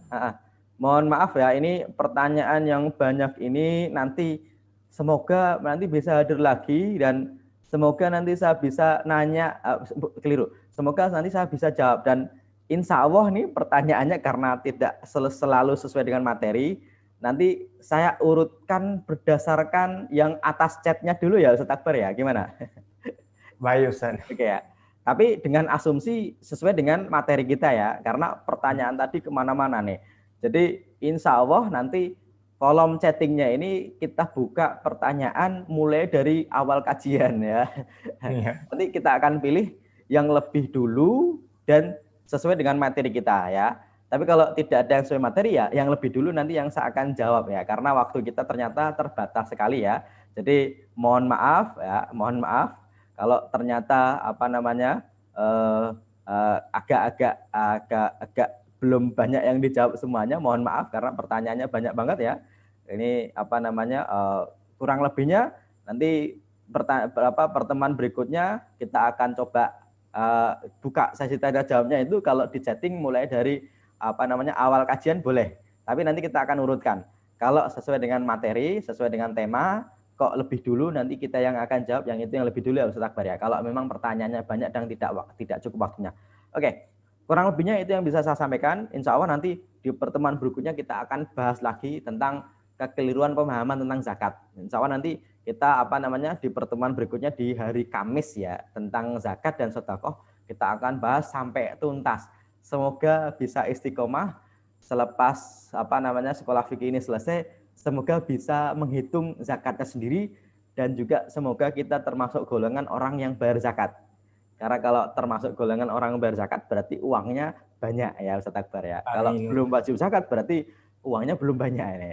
Mohon maaf ya, ini pertanyaan yang banyak ini nanti semoga nanti bisa hadir lagi dan semoga nanti saya bisa nanya, keliru. Semoga nanti saya bisa jawab dan insya Allah nih pertanyaannya karena tidak selalu sesuai dengan materi, nanti saya urutkan berdasarkan yang atas chatnya dulu ya Ustaz Akbar ya, gimana? Baik Ustaz. Oke ya, tapi dengan asumsi sesuai dengan materi kita ya, karena pertanyaan tadi kemana-mana nih. Jadi insya Allah nanti kolom chattingnya ini kita buka pertanyaan mulai dari awal kajian ya. Nanti kita akan pilih yang lebih dulu dan sesuai dengan materi kita ya. Tapi kalau tidak ada yang sesuai materi ya, yang lebih dulu nanti yang saya akan jawab ya. Karena waktu kita ternyata terbatas sekali ya. Jadi mohon maaf ya, mohon maaf kalau ternyata apa namanya agak belum banyak yang dijawab semuanya, mohon maaf karena pertanyaannya banyak banget ya. Ini apa namanya kurang lebihnya nanti pertemuan berikutnya kita akan coba buka sesi tanya jawabnya itu kalau di chatting mulai dari apa namanya awal kajian boleh. Tapi nanti kita akan urutkan. Kalau sesuai dengan materi, sesuai dengan tema, kok lebih dulu nanti kita yang akan jawab yang itu yang lebih dulu ya Ustaz Akbar ya. Kalau memang pertanyaannya banyak dan tidak cukup waktunya. Oke. Kurang lebihnya itu yang bisa saya sampaikan. Insya Allah nanti di pertemuan berikutnya kita akan bahas lagi tentang kekeliruan pemahaman tentang zakat. Insya Allah nanti kita apa namanya di pertemuan berikutnya di hari Kamis ya tentang zakat dan sedekah kita akan bahas sampai tuntas. Semoga bisa istiqomah selepas apa namanya sekolah fikih ini selesai. Semoga bisa menghitung zakatnya sendiri dan juga semoga kita termasuk golongan orang yang bayar zakat. Karena kalau termasuk golongan orang bayar zakat berarti uangnya banyak ya Ustaz Akbar ya. Kalau belum wajib zakat berarti uangnya belum banyak ini.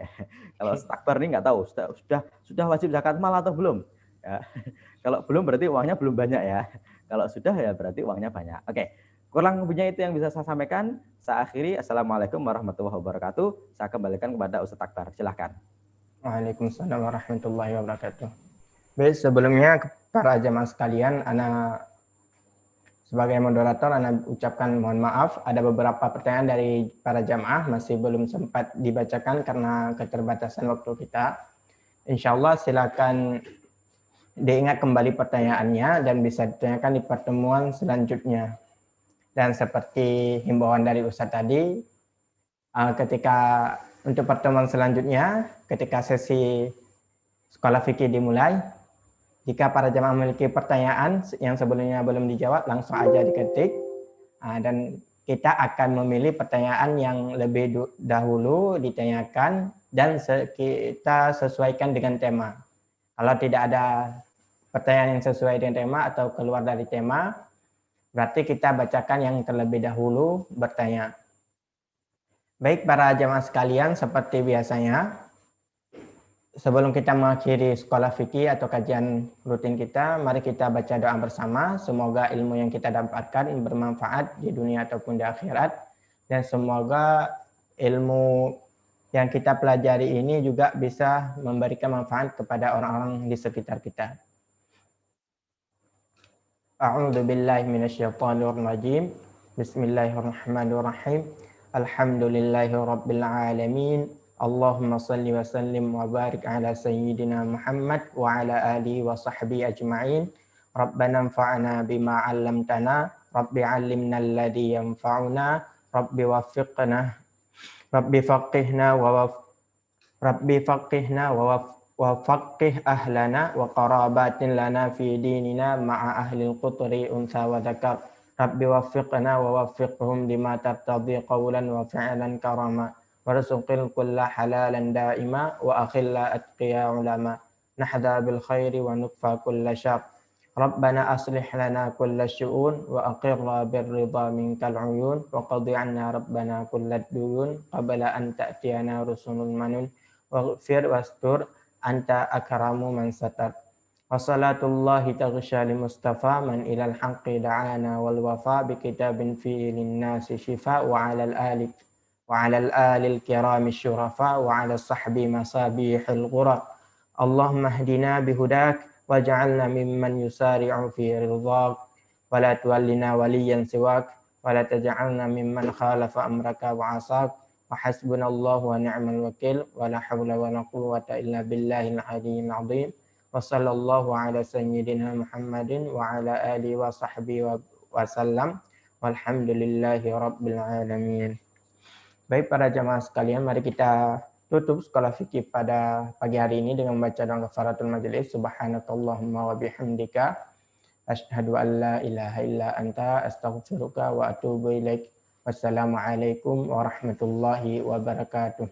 Kalau Ustaz Akbar ini nggak tahu sudah wajib zakat mal atau belum. Ya. Kalau belum berarti uangnya belum banyak ya. Kalau sudah ya berarti uangnya banyak. Oke. Kurang lebihnya itu yang bisa saya sampaikan. Saya akhiri. Assalamualaikum warahmatullahi wabarakatuh. Saya kembalikan kepada Ustadz Akbar. Silahkan. Waalaikumsalam warahmatullahi wabarakatuh. Baik, sebelumnya para jamaah sekalian, Ana sebagai moderator, Ana ucapkan mohon maaf. Ada beberapa pertanyaan dari para jamaah masih belum sempat dibacakan karena keterbatasan waktu kita. Insya Allah silakan diingat kembali pertanyaannya dan bisa ditanyakan di pertemuan selanjutnya. Dan seperti himbauan dari Ustadz tadi, ketika untuk pertemuan selanjutnya, ketika sesi sekolah fikih dimulai, jika para jamaah memiliki pertanyaan yang sebelumnya belum dijawab, langsung aja diketik. Dan kita akan memilih pertanyaan yang lebih dahulu ditanyakan dan kita sesuaikan dengan tema. Kalau tidak ada pertanyaan yang sesuai dengan tema atau keluar dari tema, berarti kita bacakan yang terlebih dahulu bertanya. Baik para jamaah sekalian, seperti biasanya, sebelum kita mengakhiri sekolah fikih atau kajian rutin kita, mari kita baca doa bersama. Semoga ilmu yang kita dapatkan bermanfaat di dunia ataupun di akhirat. Dan semoga ilmu yang kita pelajari ini juga bisa memberikan manfaat kepada orang-orang di sekitar kita. A'udzu billahi minasyaitonir rajim. Bismillahirrahmanirrahim. Alhamdulillahi rabbil alamin. Allahumma salli wa sallim wa barik ala sayyidina Muhammad wa ala alihi wa sahbihi ajma'in. Rabbana anfa'na bima 'allamtana, rabbi 'allimna alladhi yanfa'una, rabbi waffiqna, rabbi faqihna wa faqih ahlana wa qarabatin lana fi dinina ma'a ahlil qutri unsa wa dzakar. Rabbi waffiqna wa waffiqhum lima tartadi qawlan wa fi'lan karama. Warzuqil kulla halalan daima wa akhilla atqiya ulama. Nahda bil khairi wa nukfa kulla syar. Rabbana aslih lana kulla syu'un wa aqirra bir ridha minkal uyun wa qadi anna rabbana kulla duyun qabla an ta'tiyana rusulun manun waghfir wastur anta akramu man satar. Wassalatullahi taghsha li mustafa man ilal haqqi da'ana wal wafa bi kitabin fi lin nasi shifa wa alal alik وعلى الآل الكرام الشرفاء وعلى الصحب مصابيح الغرق. اللهم اهدنا بهداك واجعلنا ممن يسارع في رضاك ولا تولنا وليا سواك ولا تجعلنا ممن خالف أمرك وعصاك وحسبنا الله ونعم الوكيل ولا حول ولا قوة إلا بالله العلي العظيم وصلى الله على سيدنا محمد وعلى آله وصحبه وسلم والحمد لله رب العالمين. Baik para jamaah sekalian, mari kita tutup sekolah fikih pada pagi hari ini dengan membaca doa kafaratul majelis. Subhanakallahumma wa bihamdika asyhadu an la ilaha illa anta astaghfiruka wa atubu ilaik. Wassalamualaikum warahmatullahi wabarakatuh.